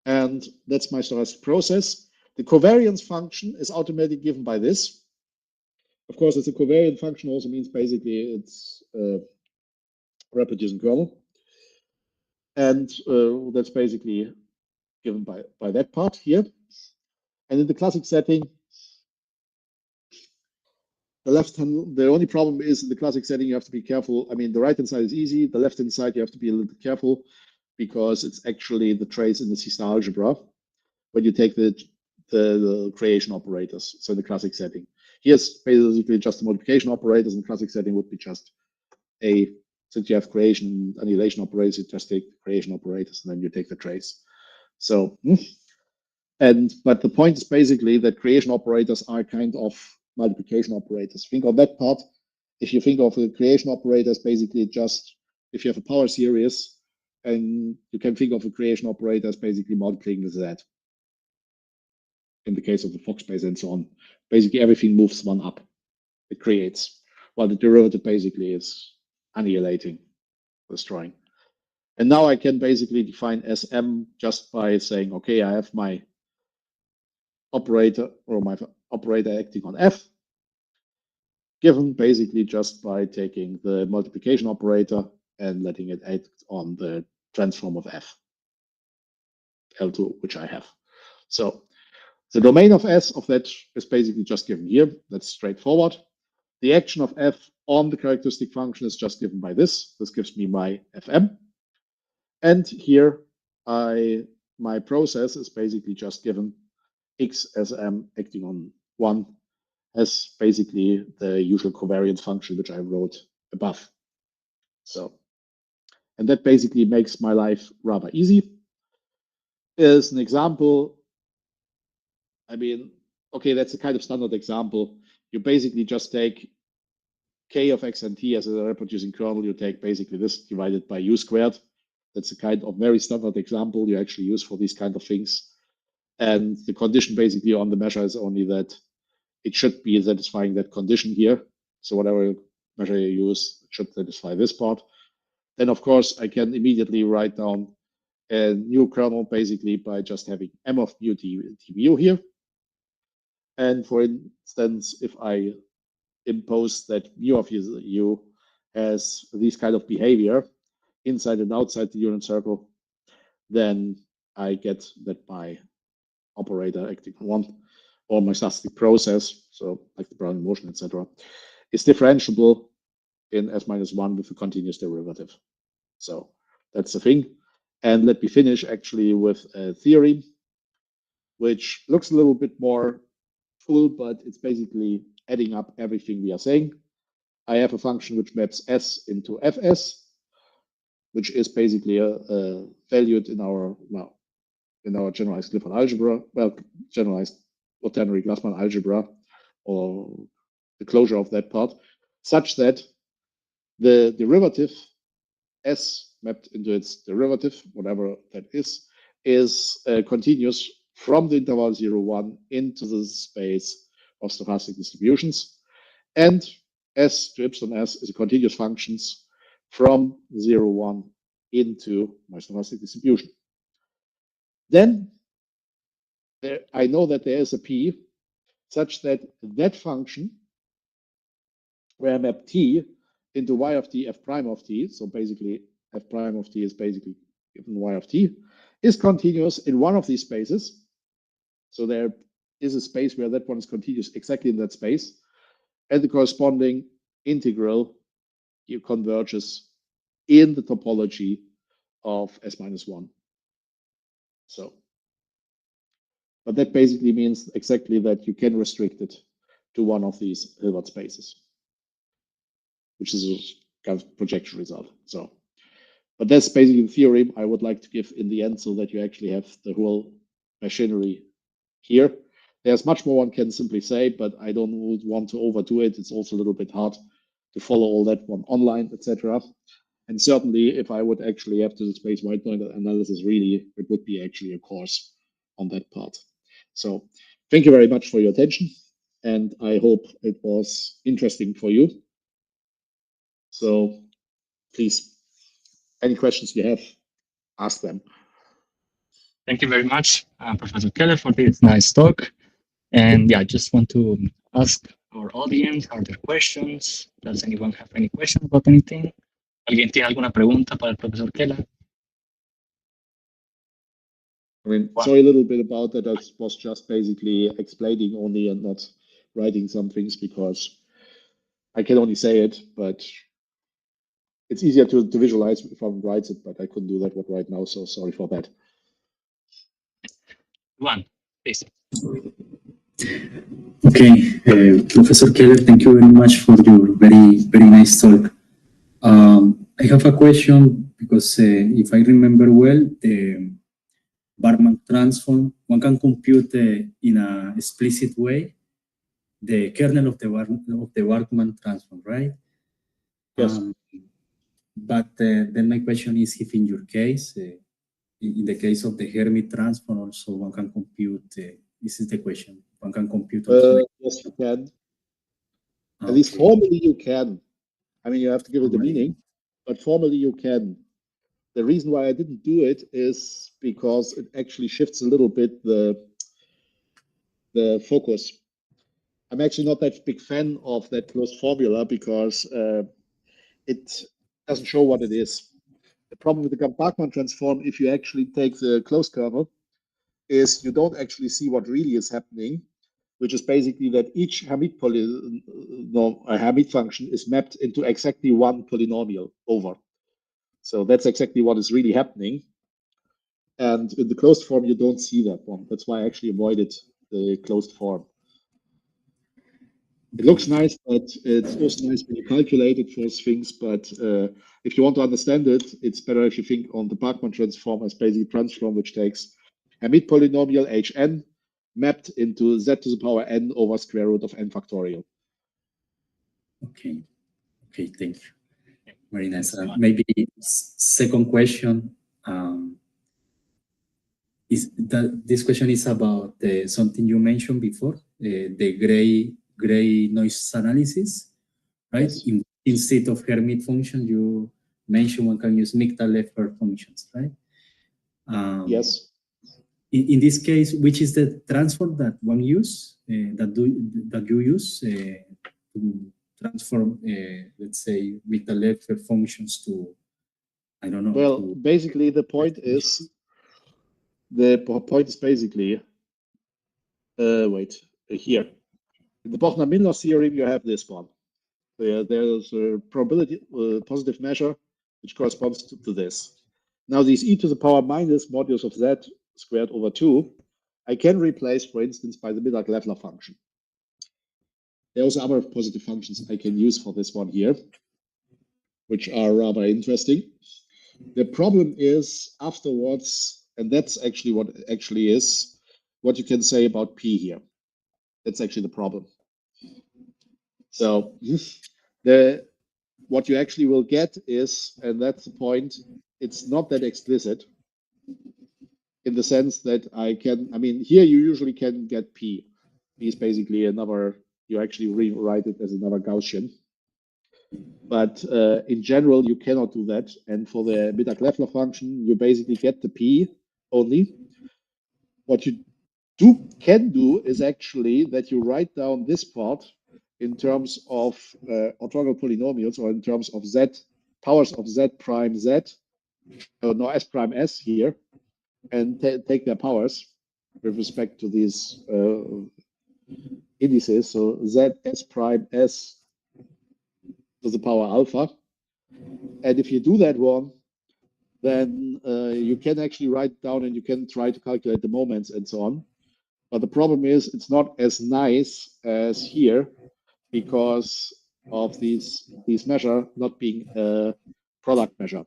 And that's my stochastic process. The covariance function is automatically given by this. Of course, it's a covariant function also means basically it's reproducing kernel. And that's basically given by that part here. And in the classic setting, the only problem is in the classic setting, you have to be careful. I mean, the right-hand side is easy. The left-hand side, you have to be a little bit careful because it's actually the trace in the C-star algebra when you take the creation operators. So in the classic setting. Here's basically just the multiplication operators. In the classic setting would be just since you have creation and annihilation operators, you just take the creation operators and then you take the trace. So, but the point is basically that creation operators are kind of multiplication operators. Think of that part. If you think of the creation operators, basically just if you have a power series, and you can think of a creation operator as basically multiplying with that. In the case of the Fock space and so on, basically everything moves one up. It creates, while the derivative basically is annihilating, destroying. And now I can basically define SM just by saying, okay, I have my operator or my operator acting on F, given basically just by taking the multiplication operator and letting it act on the transform of F, L2, which I have. So the domain of S of that is basically just given here. That's straightforward. The action of F on the characteristic function is just given by this. This gives me my Fm. And here my process is basically just given X as M acting on 1 as basically the usual covariance function which I wrote above. So, and that basically makes my life rather easy. As an example, I mean, okay, that's a kind of standard example. You basically just take k of x and t as a reproducing kernel. You take basically this divided by u squared. That's a kind of very standard example you actually use for these kind of things. And the condition basically on the measure is only that it should be satisfying that condition here. So whatever measure you use, it should satisfy this part. Then, of course, I can immediately write down a new kernel basically by just having m of mu dmu here. And for instance, if I impose that mu of u has this kind of behavior inside and outside the unit circle, then I get that my operator acting on 1 or my stochastic process, so like the Brownian motion, etc., is differentiable in S-1 with a continuous derivative. So that's the thing. And let me finish actually with a theorem, which looks a little bit more full, but it's basically adding up everything we are saying. I have a function which maps S into Fs, which is basically valued in our generalized Clifford algebra, generalized quaternary Glassman algebra, or the closure of that part, such that the derivative S mapped into its derivative, whatever that is continuous from the interval 0, 1 into the space of stochastic distributions. And S to epsilon S is a continuous functions from 0, 1 into my stochastic distribution. Then I know that there is a P such that that function, where I map t into y of t, f prime of t, so basically f prime of t is basically given y of t, is continuous in one of these spaces. So there is a space where that one is continuous exactly in that space, and the corresponding integral converges in the topology of s minus 1. So, but that basically means exactly that you can restrict it to one of these Hilbert spaces, which is a kind of projection result. So, but that's basically the theorem I would like to give in the end, so that you actually have the whole machinery here. There's much more one can simply say, but I don't want to overdo it. It's also a little bit hard to follow all that one online, etc. And certainly, if I would actually have to space white noise analysis, really, it would be actually a course on that part. So thank you very much for your attention, and I hope it was interesting for you. So please, any questions you have, ask them. Thank you very much, Professor Kähler, for this nice talk. And yeah, I just want to ask our audience, are there questions? Does anyone have any questions about anything? ¿Alguien tiene alguna pregunta para el profesor Kähler? I mean, sorry a little bit about that. I was just basically explaining only and not writing some things, because I can only say it, but it's easier to visualize if one writes it, but I couldn't do that right now, so sorry for that. One, please. Okay, Professor Kähler, thank you very much for your very nice talk. I have a question, because if I remember well, the Barkman transform, one can compute in a explicit way the kernel of the Barkman transform, right? Yes. But then my question is, if in your case, in the case of the Hermite transform, also one can compute, this is the question, one can compute also yes, you can. At least formally you can. I mean, you have to give it a meaning, but formally you can. The reason why I didn't do it is because it actually shifts a little bit the focus. I'm actually not that big fan of that closed formula, because it doesn't show what it is. The problem with the Barkman transform, if you actually take the closed kernel, is you don't actually see what really is happening, which is basically that each Hermite Hermite function is mapped into exactly one polynomial over. So that's exactly what is really happening. And in the closed form, you don't see that one. That's why I actually avoided the closed form. It looks nice, but it's also nice when you calculate it for things. But if you want to understand it, it's better if you think on the Barkman transform as basically a transform which takes Hermite polynomial Hn mapped into z to the power n over square root of n factorial. Okay, thank you. Very nice. Maybe second question. Is that this question is about something you mentioned before, the gray noise analysis, right? Yes. Instead of Hermite function, you mentioned one can use Michel-Leffler functions, right? Yes. In this case, which is the transform that one use that you use to transform, let's say, Michel-Leffler functions to, I don't know. Well, basically, the point is basically, here. In the Bochner-Milnor theorem, you have this one. There's a probability positive measure which corresponds to this. Now, these e to the power minus modulus of z squared over 2, I can replace, for instance, by the Michel-Leffler function. There are also other positive functions I can use for this one here, which are rather interesting. The problem is afterwards, and that's actually what actually is, what you can say about p here. That's actually the problem. So what you actually will get is, and that's the point, it's not that explicit in the sense that I mean, here you usually can get p. P is basically another, you actually rewrite it as another Gaussian. But in general, you cannot do that. And for the Michel-Leffler function, you basically get the p only. What you can do is actually that you write down this part in terms of orthogonal polynomials, or in terms of z powers of z prime z, no, s prime s here, and take their powers with respect to these indices. So z s prime s to the power alpha. And if you do that one, then you can actually write down and you can try to calculate the moments and so on. But the problem is it's not as nice as here, because of these measure not being a product measure.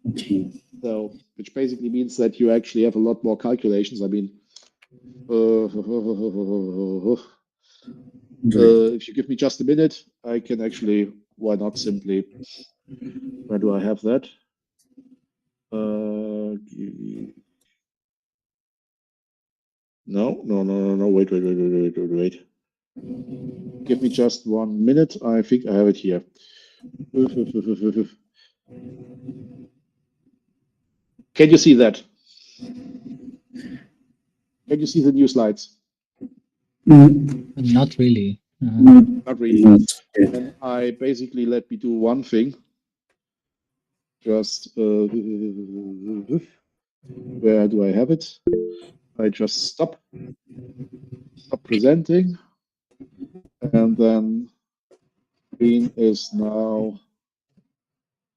Okay. So, which basically means that you actually have a lot more calculations. I mean, if you give me just a minute, I can actually, why not simply, where do I have that? No, wait. Give me just 1 minute. I think I have it here. Can you see that? Can you see the new slides? Not really. Not really. And I basically, let me do one thing. Just, where do I have it? I just stop presenting. And then green is now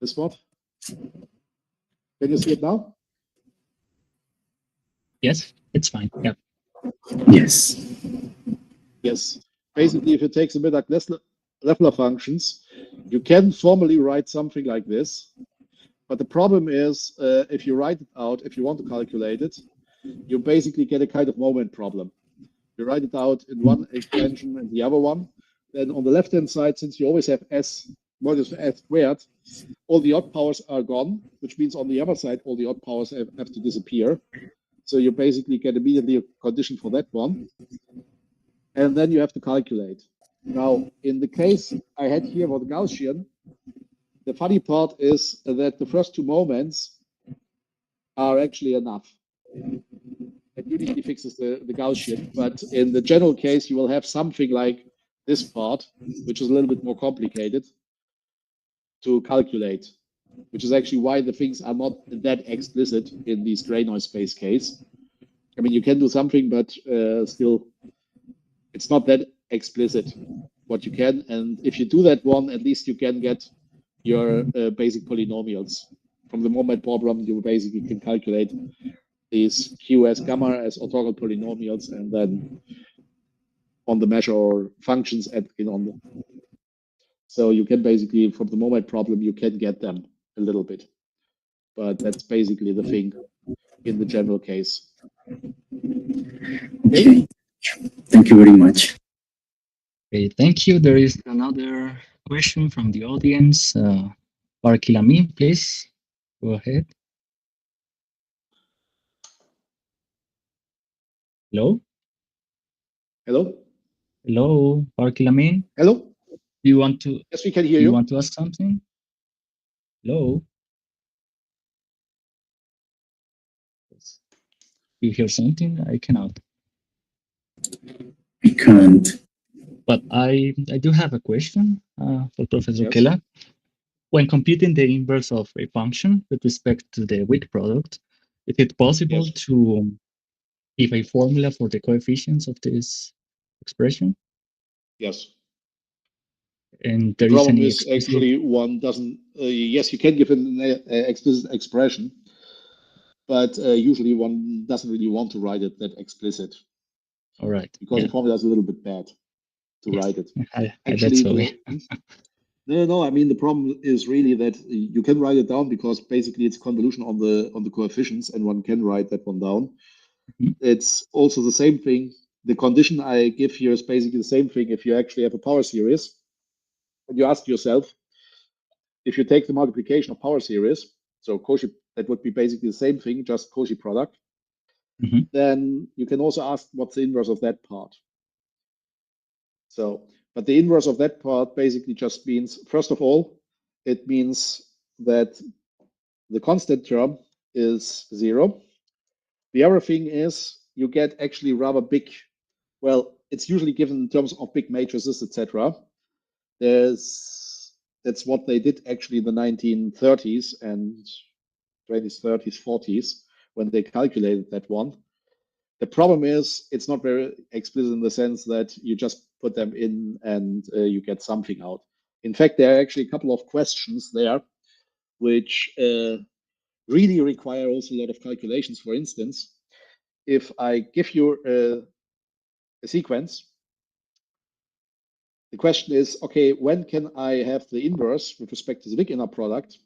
this one. Can you see it now? Yes, it's fine. Yeah. Yes. Yes. Basically, if you take the Mittag-Leffler functions, you can formally write something like this. But the problem is, if you write it out, if you want to calculate it, you basically get a kind of moment problem. You write it out in one extension and the other one. Then on the left-hand side, since you always have s modulus s squared, all the odd powers are gone, which means on the other side, all the odd powers have to disappear. So you basically get immediately a condition for that one. And then you have to calculate. Now, in the case I had here for the Gaussian, the funny part is that the first two moments are actually enough. It usually fixes the Gaussian, but in the general case, you will have something like this part, which is a little bit more complicated to calculate, which is actually why the things are not that explicit in this gray noise space case. I mean, you can do something, but still, it's not that explicit what you can. And if you do that one, at least you can get your basic polynomials. From the moment problem, you basically can calculate these Q as gamma as orthogonal polynomials, and then on the measure or functions on the. So you can basically, from the moment problem, you can get them a little bit. But that's basically the thing in the general case. Okay. Thank you very much. Okay, thank you. There is another question from the audience. Barkilami, please go ahead. Hello? Hello? Hello, Barkilami? Hello? Do you want to? Yes, we can hear Do you. you want to ask something? Hello? Yes. You hear something? I cannot. I can't. But I do have a question for Professor Yes. Kähler. When computing the inverse of a function with respect to the weak product, is it possible Yes. to give a formula for the coefficients of this expression? Yes. And The there is problem any is actually one doesn't. Yes, you can give an explicit expression, but usually one doesn't really want to write it that explicit. All right. Because Yeah. the formula is a little bit bad to write it. I Actually, bet so. no. I mean, the problem is really that you can write it down because basically it's convolution on the coefficients, and one can write that one down. Mhm. It's also the same thing. The condition I give here is basically the same thing. If you actually have a power series, and you ask yourself, if you take the multiplication of power series, so Cauchy, that would be basically the same thing, just Cauchy product. Mhm. Then you can also ask what's the inverse of that part. So, but the inverse of that part basically just means, first of all, it means that the constant term is 0. The other thing is you get actually rather big, well, it's usually given in terms of big matrices, etc. That's what they did actually in the 1930s and 20s, 30s, 40s when they calculated that one. The problem is it's not very explicit in the sense that you just put them in and you get something out. In fact, there are actually a couple of questions there which really require also a lot of calculations. For instance, if I give you a sequence, the question is, okay, when can I have the inverse with respect to the big inner product?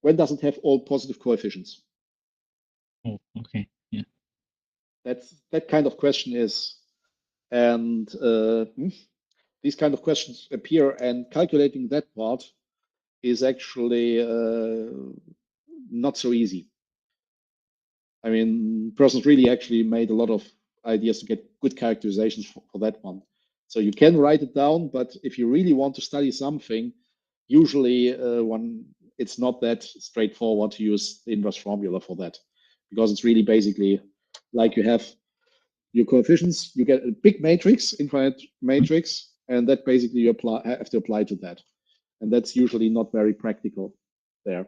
When does it have all positive coefficients? Oh, okay. Yeah. That kind of question is, and these kind of questions appear, and calculating that part is actually not so easy. I mean, persons really actually made a lot of ideas to get good characterizations for that one. So you can write it down, but if you really want to study something, usually it's not that straightforward to use the inverse formula for that, because it's really basically like you have your coefficients, you get a big matrix, infinite matrix, and that basically you have to apply to that. And that's usually not very practical there.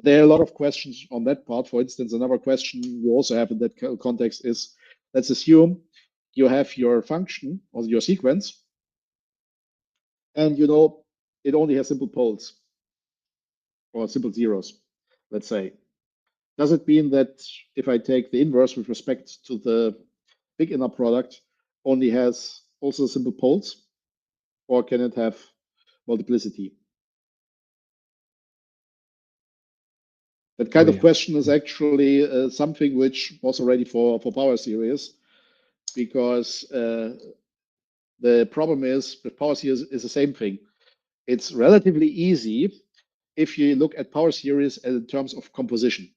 There are a lot of questions on that part. For instance, another question you also have in that context is, let's assume you have your function or your sequence, and you know it only has simple poles or simple zeros, let's say. Does it mean that if I take the inverse with respect to the big inner product only has also simple poles, or can it have multiplicity? That kind of question is actually something which was already for power series, because the problem is with power series is the same thing. It's relatively easy if you look at power series in terms of composition,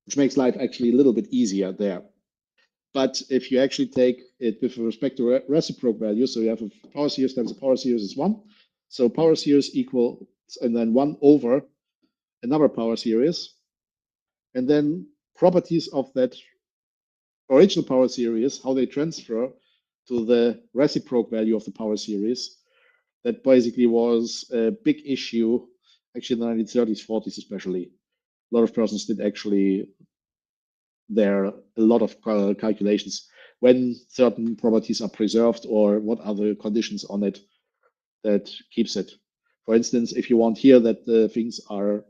which makes life actually a little bit easier there. But if you actually take it with respect to reciprocal values, so you have a power series times a power series is 1. So power series equals, and then 1 over another power series. And then properties of that original power series, how they transfer to the reciprocal value of the power series. That basically was a big issue, actually in the 1930s, 40s especially. A lot of persons did actually there a lot of calculations when certain properties are preserved or what are the conditions on it that keeps it. For instance, if you want here that the things are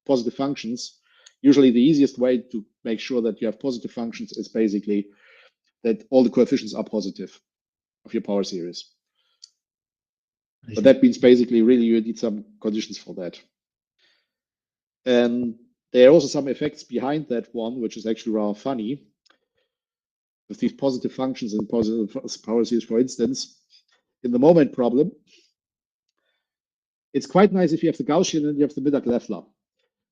positive functions, usually the easiest way to make sure that you have positive functions is basically that all the coefficients are positive of your power series. But that means basically really you need some conditions for that. And there are also some effects behind that one, which is actually rather funny. With these positive functions and positive power series, for instance, in the moment problem, it's quite nice if you have the Gaussian and you have the Mittag-Leffler.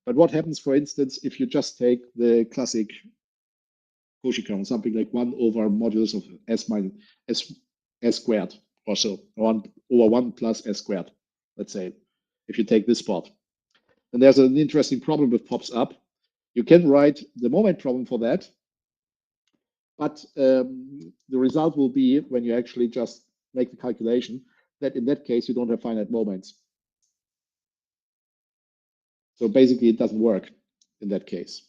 But what happens, for instance, if you just take the classic Cauchy kernel, something like 1 over modulus of s minus s squared or so, 1 over 1 plus s squared, let's say, if you take this part. And there's an interesting problem that pops up. You can write the moment problem for that, but the result will be when you actually just make the calculation that in that case you don't have finite moments. So basically it doesn't work in that case.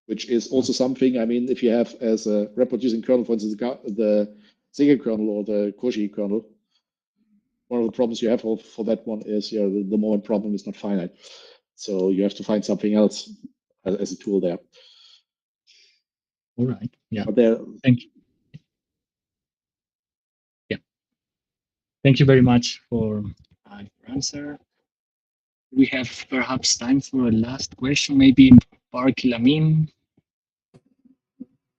Which is also something, I mean, if you have as a reproducing kernel, for instance, the single kernel or the Cauchy kernel, one of the problems you have for that one is the moment problem is not finite. So you have to find something else as a tool there. All right. Yeah. But thank you. Yeah. Thank you very much for your answer. We have perhaps time for a last question. Maybe Bark Lamin,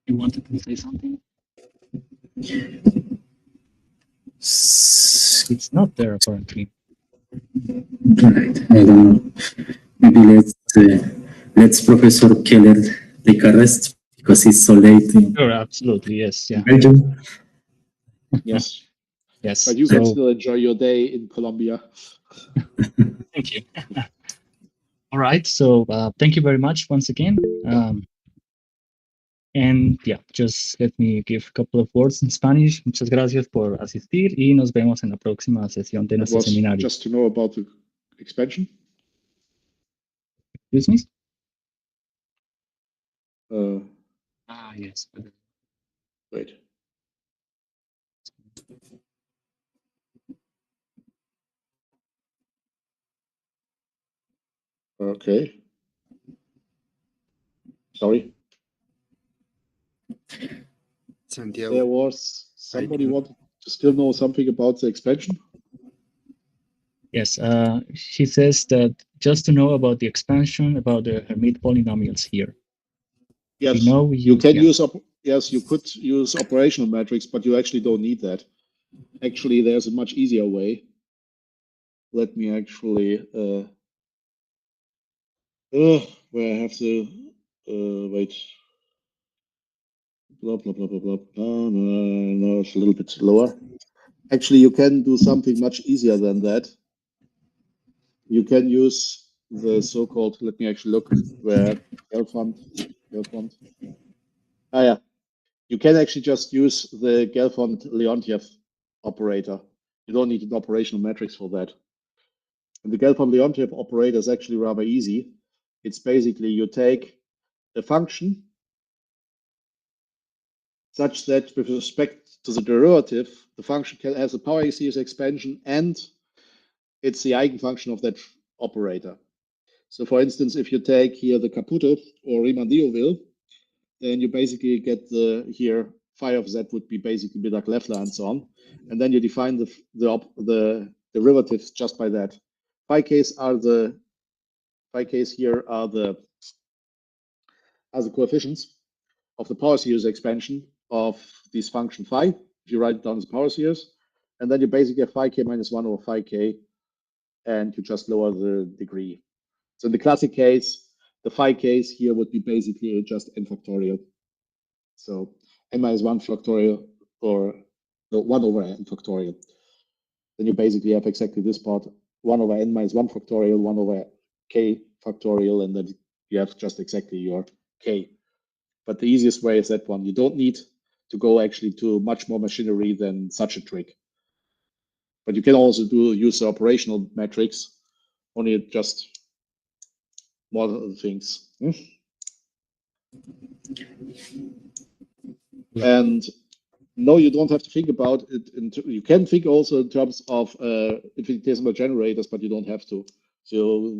you wanted to say something? It's not there apparently. Right, I don't know. Maybe let's Professor Kähler take a rest because it's so late. Sure, absolutely, yes, yeah. Belgium. Yes. Yes. But you can still enjoy your day in Colombia. Thank you. All right, so thank you very much once again. And yeah, just let me give a couple of words in Spanish. Muchas gracias por asistir y nos vemos en la próxima sesión de That nuestro was seminario. just to know about the expansion. Excuse me? Yes. Wait. Okay. Sorry. Santiago. There was somebody wanted to still know something about the expansion. Yes, she says that just to know about the expansion, about the Hermite polynomials here. Yes, We know you can yeah. use yes, you could use operational metrics, but you actually don't need that. Actually, there's a much easier way. Let me actually where I have to wait. Blah blah blah blah blah. No, it's a little bit slower. Actually, you can do something much easier than that. You can use the so-called, let me actually look where Gelfand. Ah, yeah. You can actually just use the Gelfand-Leontief operator. You don't need an operational matrix for that. And the Gelfand-Leontief operator is actually rather easy. It's basically you take a function such that with respect to the derivative, the function has a power series expansion and it's the eigenfunction of that operator. So for instance, if you take here the Caputo or Riemann-Liouville, then you basically get the here phi of z would be basically Bidak-Leffler and so on, and then you define the derivatives just by that. Phi case here are the coefficients of the power series expansion of this function phi. If you write it down as power series, and then you basically have phi k minus 1 over phi k, and you just lower the degree. So in the classic case, the phi case here would be basically just n factorial. So n minus 1 factorial or no, 1 over n factorial. Then you basically have exactly this part, 1 over n minus 1 factorial, 1 over k factorial, and then you have just exactly your k. But the easiest way is that one. You don't need to go actually to much more machinery than such a trick. But you can also use the operational metrics, only just more things. And no, you don't have to think about it. You can think also in terms of infinitesimal generators, but you don't have to. So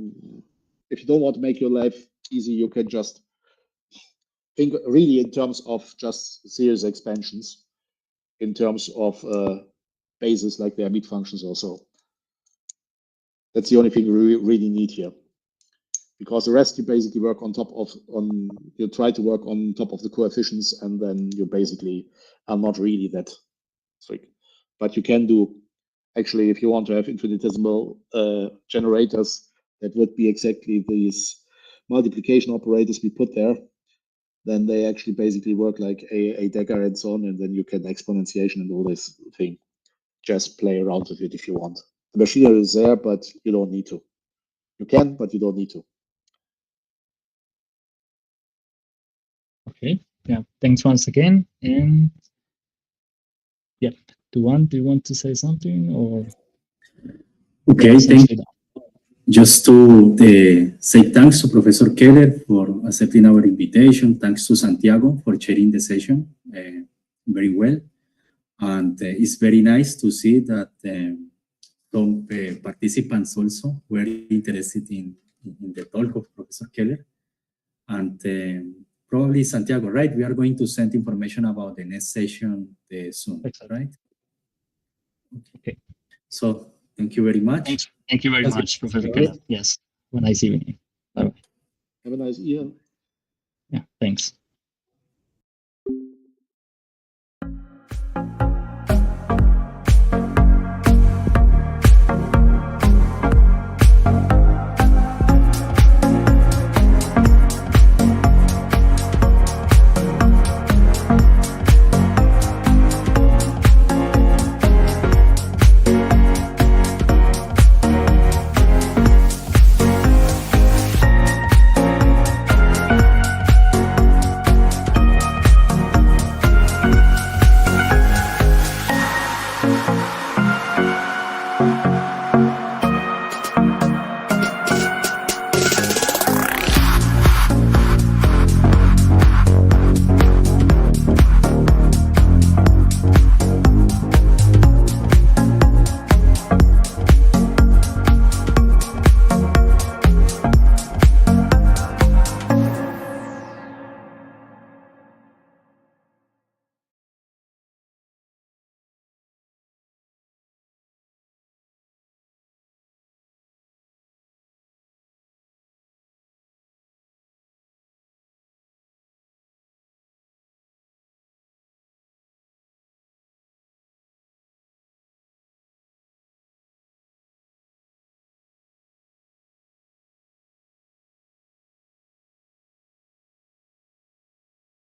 if you don't want to make your life easy, you can just think really in terms of just series expansions, in terms of bases like the Hermite functions also. That's the only thing we really need here. Because the rest you basically work on top of, you try to work on top of the coefficients, and then you basically are not really that strict. But you can do, actually, if you want to have infinitesimal generators, that would be exactly these multiplication operators we put there. Then they actually basically work like a dagger and so on, and then you can exponentiation and all this thing. Just play around with it if you want. The machinery is there, but you don't need to. You can, but you don't need to. Okay, yeah, thanks once again. And yeah, do you want to say something or? Okay, thank you. Just to say thanks to Professor Kähler for accepting our invitation. Thanks to Santiago for chairing the session very well. And it's very nice to see that some participants also were interested in the talk of Professor Kähler. And probably Santiago, right? We are going to send information about the next session soon, Exactly. right? Okay. So thank you very much. Thank you very much, Professor Kähler. Yes, have a nice evening. Bye-bye. Have a nice evening. Yeah, thanks.